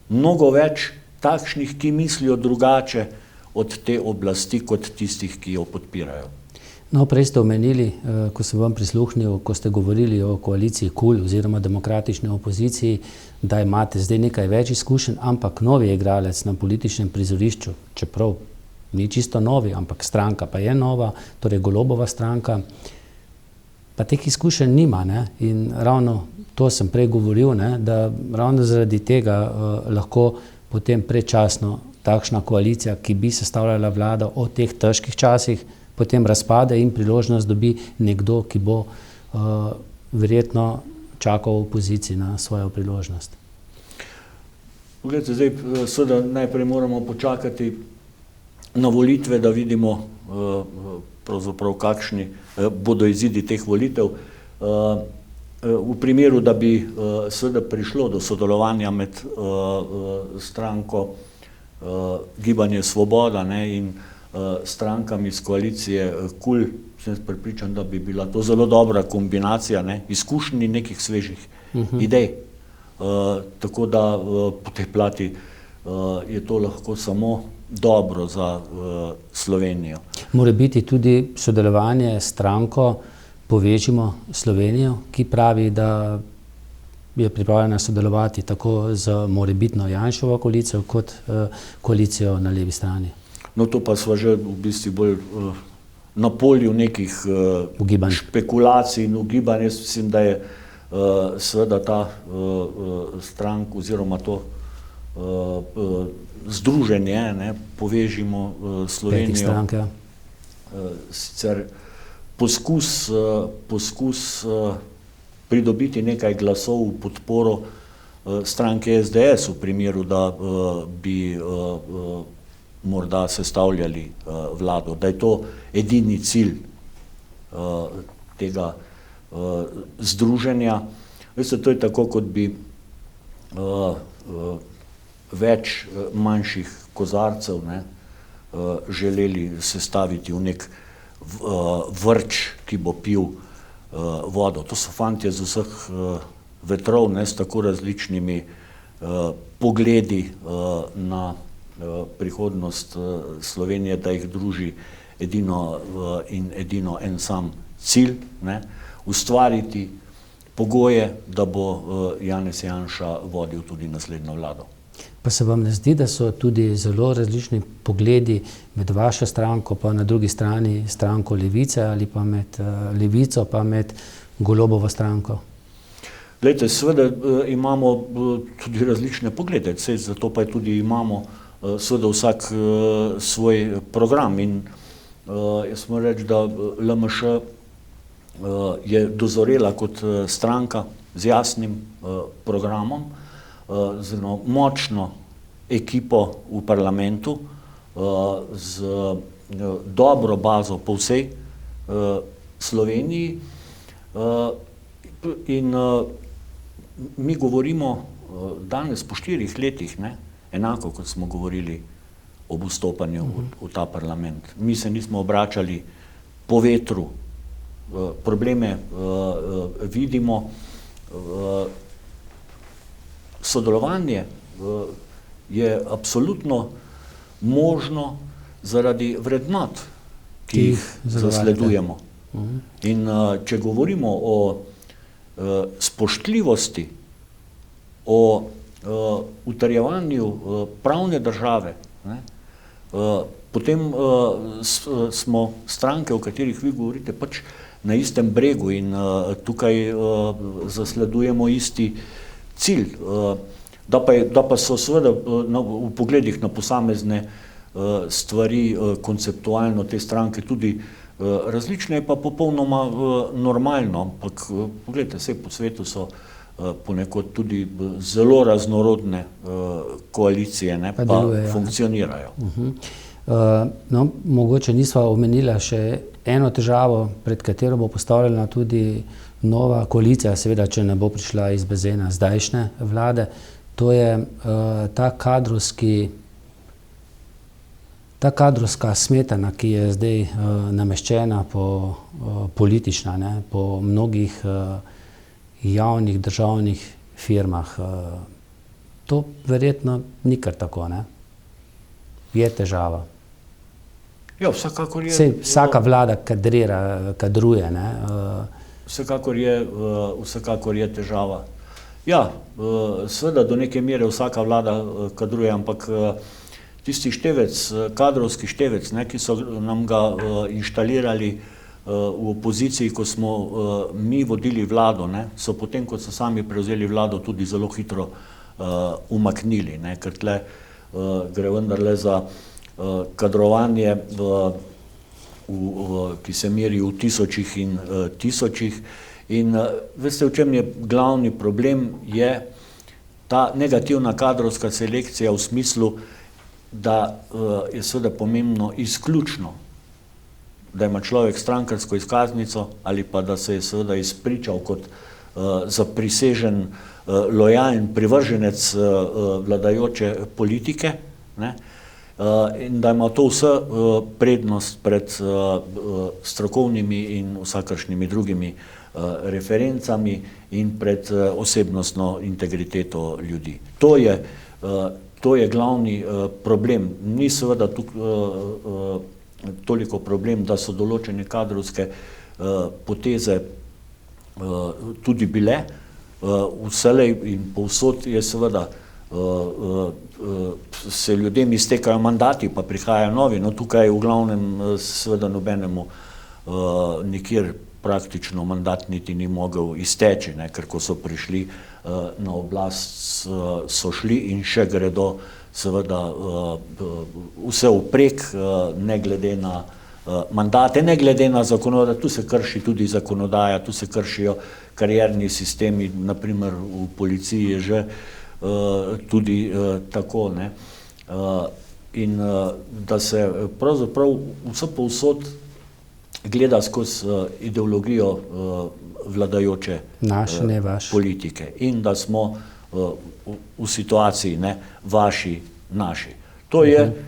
Speaker 4: mnogo več takšnih, ki mislijo drugače od te oblasti, kot tistih, ki jo podpirajo.
Speaker 3: No, prej ste omenili, ko sem vam prisluhnil, ko ste govorili o koaliciji KUL oziroma demokratični opoziciji, da imate zdaj nekaj več izkušenj, ampak novi igralec na političnem prizorišču, čeprav ni čisto novi, ampak stranka pa je nova, torej Golobova stranka, pa teh izkušenj nima, ne? In ravno to sem prej govoril, ne? Da ravno zaradi tega lahko potem predčasno takšna koalicija, ki bi sestavljala vlado o teh težkih časih, potem razpade in priložnost dobi nekdo, ki bo verjetno čakal v opoziciji na svojo priložnost.
Speaker 4: Poglejte, zdaj seveda najprej moramo počakati na volitve, da vidimo pravzaprav kakšni bodo izidi teh volitev. V primeru, da bi seveda prišlo do sodelovanja med stranko Gibanje Svoboda, ne, in strankami iz koalicije KUL, sem prepričan, da bi bila to zelo dobra kombinacija, ne, izkušnji nekih svežih idej. Tako da po tej plati je to lahko samo dobro za Slovenijo.
Speaker 3: Mora biti tudi sodelovanje s stranko Povežimo Slovenijo, ki pravi, da je pripravljena sodelovati tako z morebitno Janševo koalicijo, kot koalicijo na levi strani.
Speaker 4: No, to pa sva že v bistvu bolj na polju nekih špekulacij in ugibanj. Jaz mislim, da je seveda ta strank oziroma to združenje, ne, Povežimo Slovenijo,
Speaker 3: strank, ja.
Speaker 4: Sicer poskus pridobiti nekaj glasov v podporo stranke SDS v primeru, da bi morda sestavljali vlado, da je to edini cilj tega združenja. Veste, to je tako, kot bi več manjših kozarcev, ne, želeli sestaviti v nek vrč, ki bo pil vodo. To so fantje z vseh vetrov, ne, s tako različnimi pogledi na prihodnost Slovenije, da jih druži edino en sam cilj, ne, ustvariti pogoje, da bo Janez Janša vodil tudi naslednjo vlado.
Speaker 3: Pa se vam ne zdi, da so tudi zelo različni pogledi med vašo stranko, pa na drugi strani stranko Levice, ali pa med Levico, pa med Golobovo stranko?
Speaker 4: Glejte, seveda imamo tudi različne poglede, zato pa tudi imamo seveda vsak svoj program. In jaz moram reči, da LMŠ je dozorela kot stranka z jasnim programom, z eno močno ekipo v parlamentu, z dobro bazo po vsej Sloveniji. In mi govorimo danes po 4 letih, ne, enako kot smo govorili ob vstopanju v ta parlament. Mi se nismo obračali po vetru, probleme vidimo, sodelovanje je absolutno možno zaradi vrednot, ki jih zasledujemo. In če govorimo o spoštljivosti, o utrjevanju pravne države, ne, potem smo stranke, o katerih vi govorite, pač na istem bregu in tukaj zasledujemo isti cilj. Da pa so seveda v pogledih na posamezne stvari konceptualno te stranke tudi različne, je pa popolnoma normalno, ampak pogledajte, vse po svetu so ponekod tudi zelo raznorodne koalicije, ne, pa funkcionirajo.
Speaker 3: No, mogoče nisva omenila še eno težavo, pred katero bo postavljena tudi nova koalicija, seveda, če ne bo prišla iz bazena zdajšnje vlade, to je ta kadrovska smetana, ki je zdaj nameščena politična, ne, po mnogih javnih državnih firmah. To verjetno ni kar tako, ne? Je težava.
Speaker 4: Ja, vsekakor je.
Speaker 3: Vsaka vlada kadruje, ne?
Speaker 4: Vsekakor je težava. Ja, seveda do neke mere vsaka vlada kadruje, ampak tisti števec, kadrovski števec, ne, ki so nam ga inštalirali v opoziciji, ko smo mi vodili vlado, ne, so potem, ko so sami prevzeli vlado, tudi zelo hitro umaknili, ne, ker tle gre vendarle za kadrovanje, ki se meri v tisočih in tisočih. In veste, v čem je glavni problem, je ta negativna kadrovska selekcija v smislu, da je seveda pomembno izključno, da ima človek strankarsko izkaznico ali pa da se je seveda izpričal kot zaprisežen, lojalen privrženec vladajoče politike, ne, in da ima to vse prednost pred strokovnimi in vsakršnimi drugimi referencami in pred osebnostno integriteto ljudi. To je glavni problem. Ni seveda toliko problem, da so določene kadrovske poteze tudi bile. Vselej in povsod je seveda se ljudem iztekajo mandati, pa prihajajo novi. No, tukaj v glavnem seveda nobenemu nikjer praktično mandat niti ni mogel izteči, ne, ker ko so prišli na oblast, so šli in še gredo seveda vse vprek, ne glede na mandate, ne glede na zakonodajo. Tu se krši tudi zakonodaja, tu se kršijo karierni sistemi, naprimer v policiji je že tudi tako, ne. In da se pravzaprav vse povsod gleda skozi ideologijo vladajoče politike in da smo v situaciji, ne, vaši, naši. To je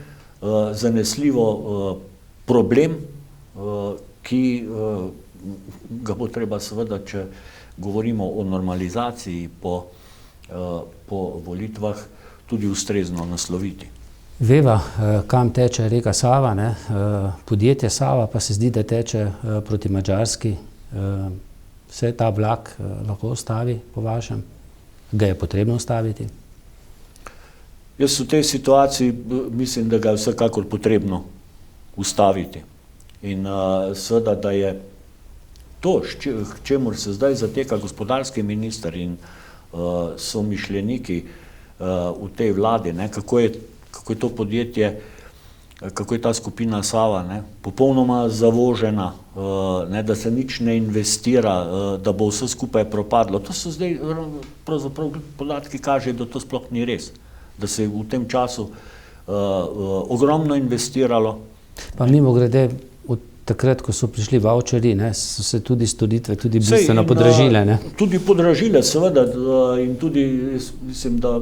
Speaker 4: zanesljivo problem, ki ga bo treba seveda, če govorimo o normalizaciji po volitvah, tudi ustrezno nasloviti.
Speaker 3: Veva, kam teče reka Sava, ne? Podjetje Sava pa se zdi, da teče proti Madžarski. Se ta vlak lahko ustavi, po vašem? Ga je potrebno ustaviti?
Speaker 4: Jaz v tej situaciji mislim, da ga je vsekakor potrebno ustaviti. In seveda, da je to, k čemur se zdaj zateka gospodarski minister in somišljeniki v tej vladi, ne, kako je to podjetje, kako je ta skupina Sava, ne, popolnoma zavožena, ne, da se nič ne investira, da bo vse skupaj propadlo. To so zdaj, pravzaprav podatki kažejo, da to sploh ni res, da se je v tem času ogromno investiralo.
Speaker 3: Pa mimogrede, od takrat, ko so prišli vavčerji, ne, so se tudi storitve tudi bistveno podražile, ne?
Speaker 4: Tudi podražile, seveda, in tudi, mislim, da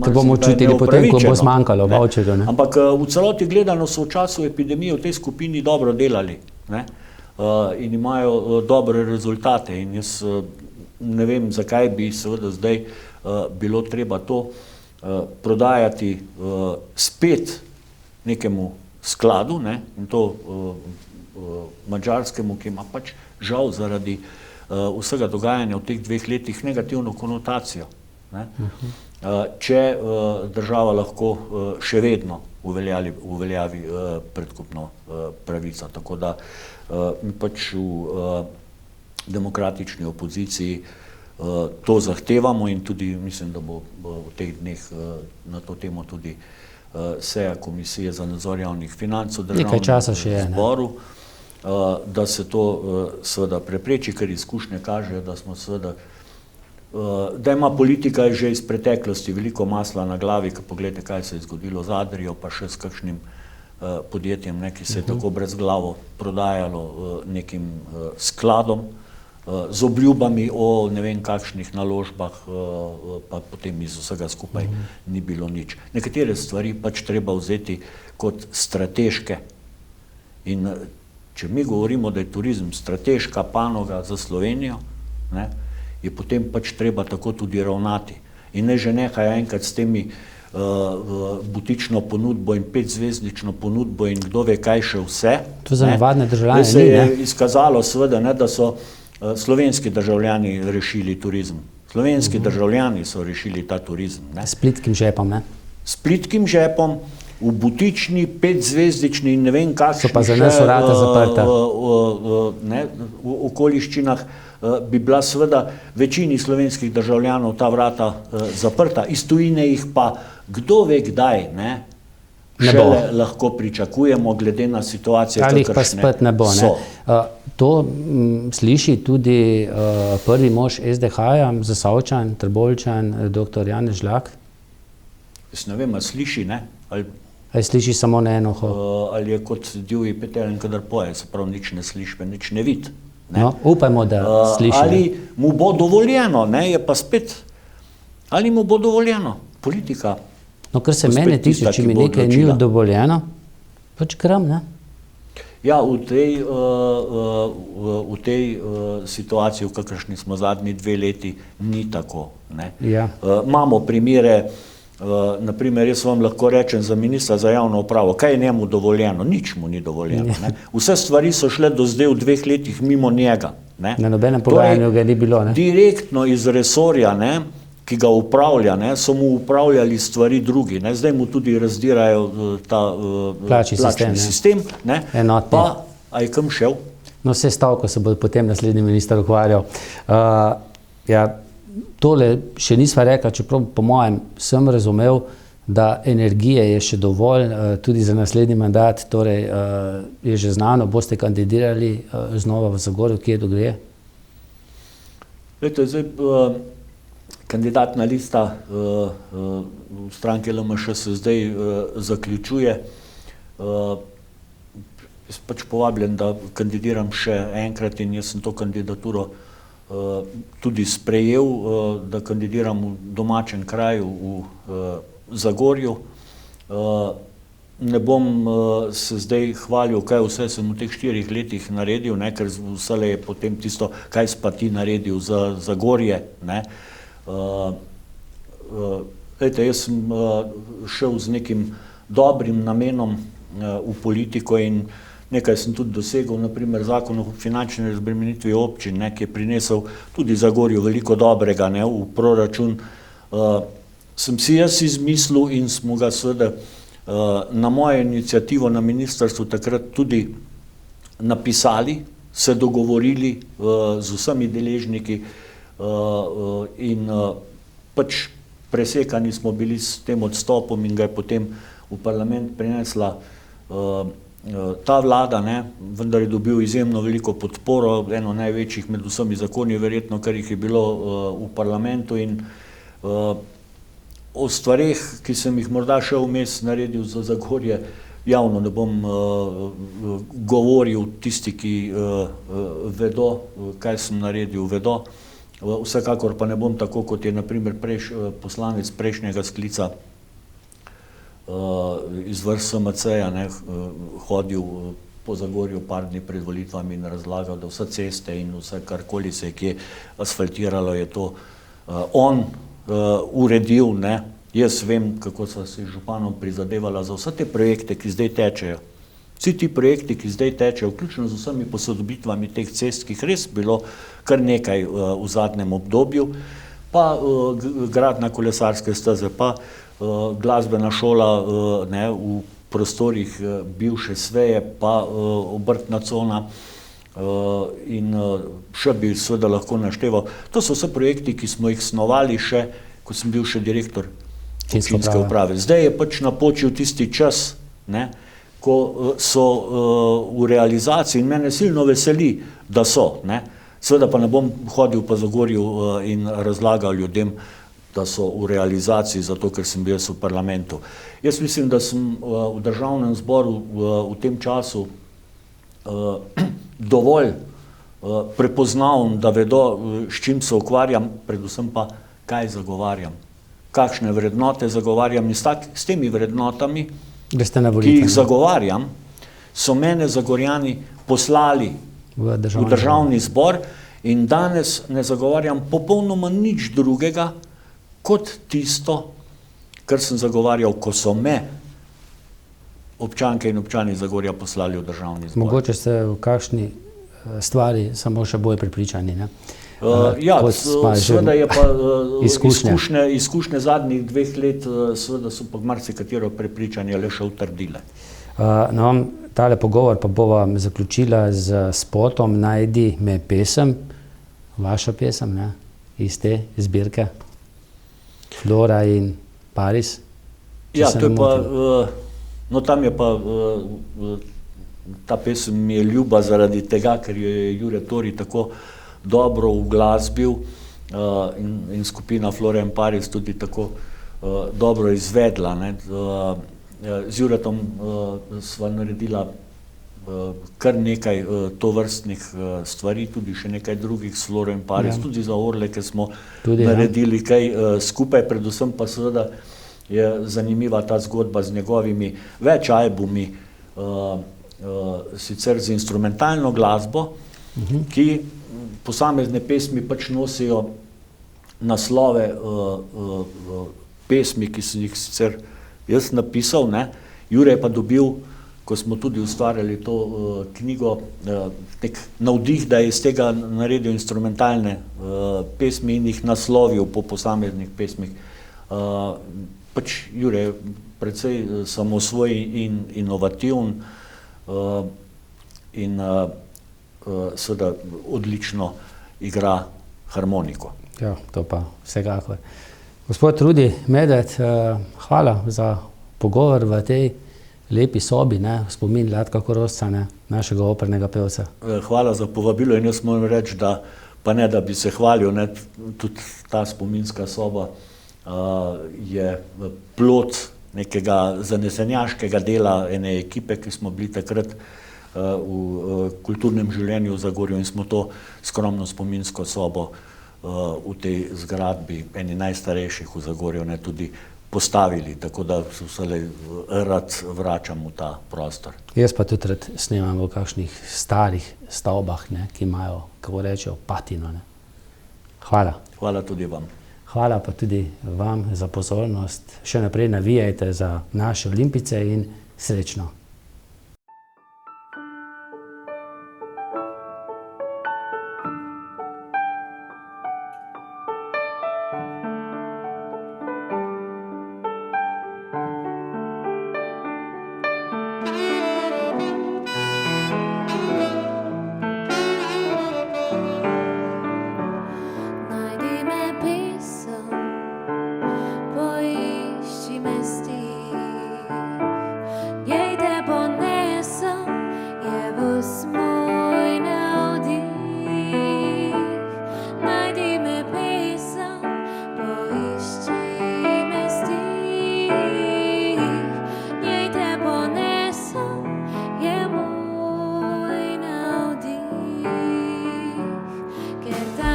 Speaker 3: to bomo čutili potem, ko bo zmanjkalo vavčerjev, ne?
Speaker 4: Ampak v celoti gledano so v času epidemije v tej skupini dobro delali, ne, in imajo dobre rezultate in jaz ne vem, zakaj bi seveda zdaj bilo treba to prodajati spet nekemu skladu, ne, in to madžarskemu, ki ima pač žal zaradi vsega dogajanja v teh 2 letih negativno konotacijo. Ne. Če država lahko še vedno uveljavi predkupno pravico. Tako da mi pač v demokratični opoziciji to zahtevamo in tudi mislim, da bo v teh dneh na to temo tudi seja Komisije za nadzor javnih financ v Državnem zboru, da se to seveda prepreči, ker izkušnje kažejo, da smo seveda da ima politika že iz preteklosti veliko masla na glavi, ko pogledajte, kaj se je zgodilo z Adrijo, pa še s kakšnim podjetjem, ne, ki se je tako brezglavo prodajalo nekim skladom, z obljubami o ne vem kakšnih naložbah, pa potem iz vsega skupaj ni bilo nič. Nekatere stvari pač treba vzeti kot strateške. In če mi govorimo, da je turizem strateška panoga za Slovenijo, ne, je potem pač treba tako tudi ravnati. In ne že nehaj enkrat s temi butično ponudbo in 5-zvezdično ponudbo in kdo ve kaj še vse.
Speaker 3: To za navadne državljane
Speaker 4: se je izkazalo seveda, ne, da so slovenski državljani rešili turizem. Slovenski državljani so rešili ta turizem. Ne.
Speaker 3: S plitkim žepom, ne?
Speaker 4: S plitkim žepom, v butični, 5-zvezdični in ne vem kakšni
Speaker 3: so pa za nas vrata zaprta.
Speaker 4: V okoliščinah bi bila seveda večini slovenskih državljanov ta vrata zaprta. Iz tujine jih pa kdo ve kdaj, ne, šele lahko pričakujemo, glede na situacijo,
Speaker 3: ali jih pa spet ne bo. Ne? To sliši tudi prvi mož SDH-ja, Zasavčan, Trboveljčan, dr. Janez Žlak?
Speaker 4: Jaz ne vem, ali sliši, ne?
Speaker 3: Ali sliši samo na eno uho?
Speaker 4: Ali je kot divji petelin, kadar poje, se pravi, nič ne sliši, pa nič ne vidi.
Speaker 3: No, upajmo, da sliši.
Speaker 4: Ali mu bo dovoljeno, ne, je pa spet, ali mu bo dovoljeno, politika.
Speaker 3: No, kar se mene tiče, če mi nekaj ni dovoljeno, pač grem, ne?
Speaker 4: Ja, v tej situaciji, v kakršni smo zadnji 2 leti, ni tako, ne.
Speaker 3: Ja.
Speaker 4: Imamo primere, naprimer, jaz vam lahko rečem za ministra za javno upravo, kaj je njemu dovoljeno? Nič mu ni dovoljeno. Ne? Vse stvari so šle do zdaj v 2 letih mimo njega. Ne?
Speaker 3: Na nobenem pogajanju ga ni bilo. Ne?
Speaker 4: Direktno iz resorja, ne, ki ga upravlja, ne, so mu upravljali stvari drugi. Ne? Zdaj mu tudi razdirajo ta plačni sistem. Ne? Pa, a je kam šel?
Speaker 3: No, vse stavko se bo potem naslednji minister ukvarjal. Ja, tole še nisva rekla, čeprav po mojem sem razumel, da energije je še dovolj tudi za naslednji mandat, torej je že znano, boste kandidirali znova v Zagorju, kje to gre?
Speaker 4: Glejte, zdaj kandidatna lista stranke LMŠ se zdaj zaključuje. Jaz pač povabljen, da kandidiram še enkrat in jaz sem to kandidaturo tudi sprejel, da kandidiram v domačem kraju v Zagorju. Ne bom se zdaj hvalil, kaj vse sem v teh 4 letih naredil, ne, ker vsele je potem tisto, kaj si pa ti naredil za Zagorje. Ne. Lejte, jaz sem šel z nekim dobrim namenom v politiko in nekaj sem tudi dosegel, naprimer zakon o finančni razbremenitvi občin, ne, ki je prinesel tudi Zagorju veliko dobrega, ne, v proračun. Sem si jaz izmislil in smo ga seveda na mojo iniciativo na ministrstvu takrat tudi napisali, se dogovorili z vsemi deležniki in pač presekani smo bili s tem odstopom in ga je potem v parlament prinesla ta vlada, ne, vendar je dobil izjemno veliko podporo, eno največjih med vsemi zakoni, verjetno, kar jih je bilo v parlamentu in o stvareh, ki sem jih morda še vmes naredil za Zagorje, javno ne bom govoril, tisti, ki vedo, kaj sem naredil, vedo. Vsekakor pa ne bom tako, kot je naprimer poslanec prejšnjega sklica iz vrst SMC-ja, hodil po Zagorju par dni pred volitvami in razlagal, da vse ceste in vse karkoli se je kje asfaltiralo, je to on uredil, ne. Jaz vem, kako so se županom prizadevala za vse te projekte, ki zdaj tečejo. Vsi ti projekti, ki zdaj tečejo, vključno z vsemi posodobitvami teh cest, ki jih res bilo kar nekaj v zadnjem obdobju, pa gradnja kolesarske steze, pa glasbena šola ne, v prostorih bivše Sveje, pa obrtna cona in še bi seveda lahko našteval. To so vse projekti, ki smo jih snovali še, ko sem bil še direktor občinske uprave. Zdaj je pač napočil tisti čas, ne, ko so v realizaciji in mene silno veseli, da so. Ne. Seveda pa ne bom hodil po Zagorju in razlagal ljudem, da so v realizaciji, zato ker sem bil v parlamentu. Jaz mislim, da sem v državnem zboru v tem času dovolj prepoznaven, da vedo, s čim se ukvarjam, predvsem pa, kaj zagovarjam, kakšne vrednote zagovarjam in s temi vrednotami, ki jih zagovarjam, so mene Zagorjani poslali v državni zbor in danes ne zagovarjam popolnoma nič drugega, kot tisto, kar sem zagovarjal, ko so me občanke in občani Zagorja poslali v državni zbor.
Speaker 3: Mogoče ste v kakšni stvari samo še bolj prepričani, ne?
Speaker 4: Ja, seveda je pa izkušnje zadnjih 2 let, seveda so pa marsikatero prepričanje le še utrdile.
Speaker 3: No, tale pogovor pa bova zaključila z spotom Najdi me pesem, vaša pesem, ne, iz te zbirke, Flora in Paris.
Speaker 4: Ja, to je pa, no tam je pa, ta pesem mi je ljuba zaradi tega, ker jo je Jure Tori tako dobro uglasbil in skupina Flora in Paris tudi tako dobro izvedla, ne. Z Juretom sva naredila kar nekaj tovrstnih stvari, tudi še nekaj drugih s Flora in Paris, tudi za Orleke smo naredili kaj skupaj, predvsem pa seveda je zanimiva ta zgodba z njegovimi več albumi, sicer z instrumentalno glasbo, ki posamezne pesmi pač nosijo naslove pesmi, ki sem jih sicer jaz napisal, ne. Jure je pa dobil, ko smo tudi ustvarjali to knjigo, nek navdih, da je iz tega naredil instrumentalne pesmi in jih naslovil po posameznih pesmih. Pač Jure je precej samosvoj in inovativen in seveda odlično igra harmoniko.
Speaker 3: Ja, to pa vsekakor. Gospod Rudi Medved, hvala za pogovor v tej lepi sobi, ne, spomin Latka Korošca, ne, našega opernega pevca.
Speaker 4: Hvala za povabilo in jaz moram reči, da pa ne, da bi se hvalil, ne, tudi ta spominska soba je plod nekega zanesenjaškega dela ene ekipe, ki smo bili takrat v kulturnem življenju v Zagorju in smo to skromno spominsko sobo v tej zgradbi, eni najstarejših v Zagorju, ne, tudi postavili, tako da se vselej rad vračam v ta prostor.
Speaker 3: Jaz pa tudi rad snemam v kakšnih starih stavbah, ne, ki imajo, kako rečejo, patino, ne. Hvala.
Speaker 4: Hvala tudi vam.
Speaker 3: Hvala pa tudi vam za pozornost. Še naprej navijajte za naše Olimpijce in srečno.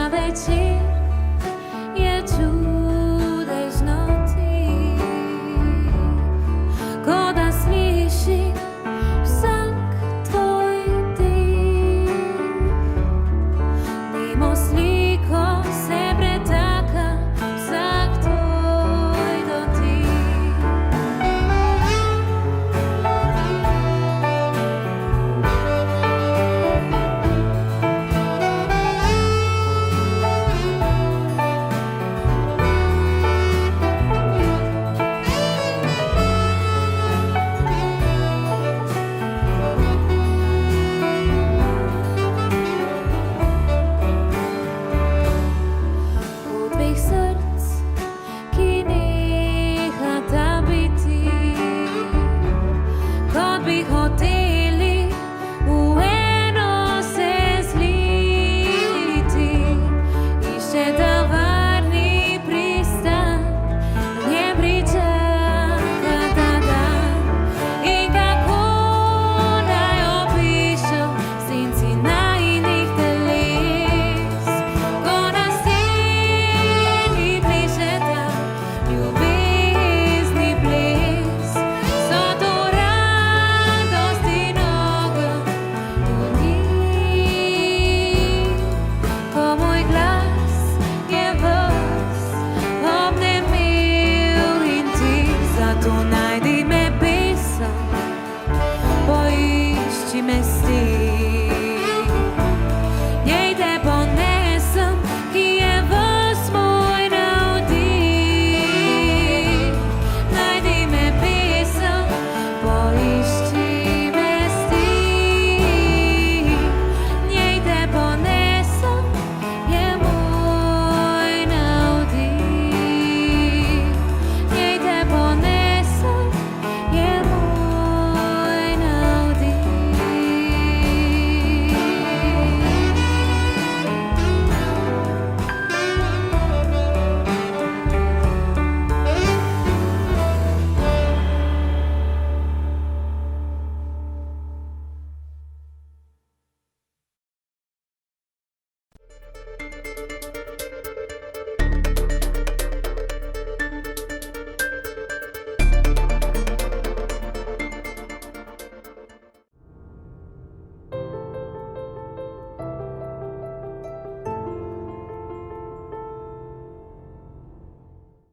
Speaker 6: Večer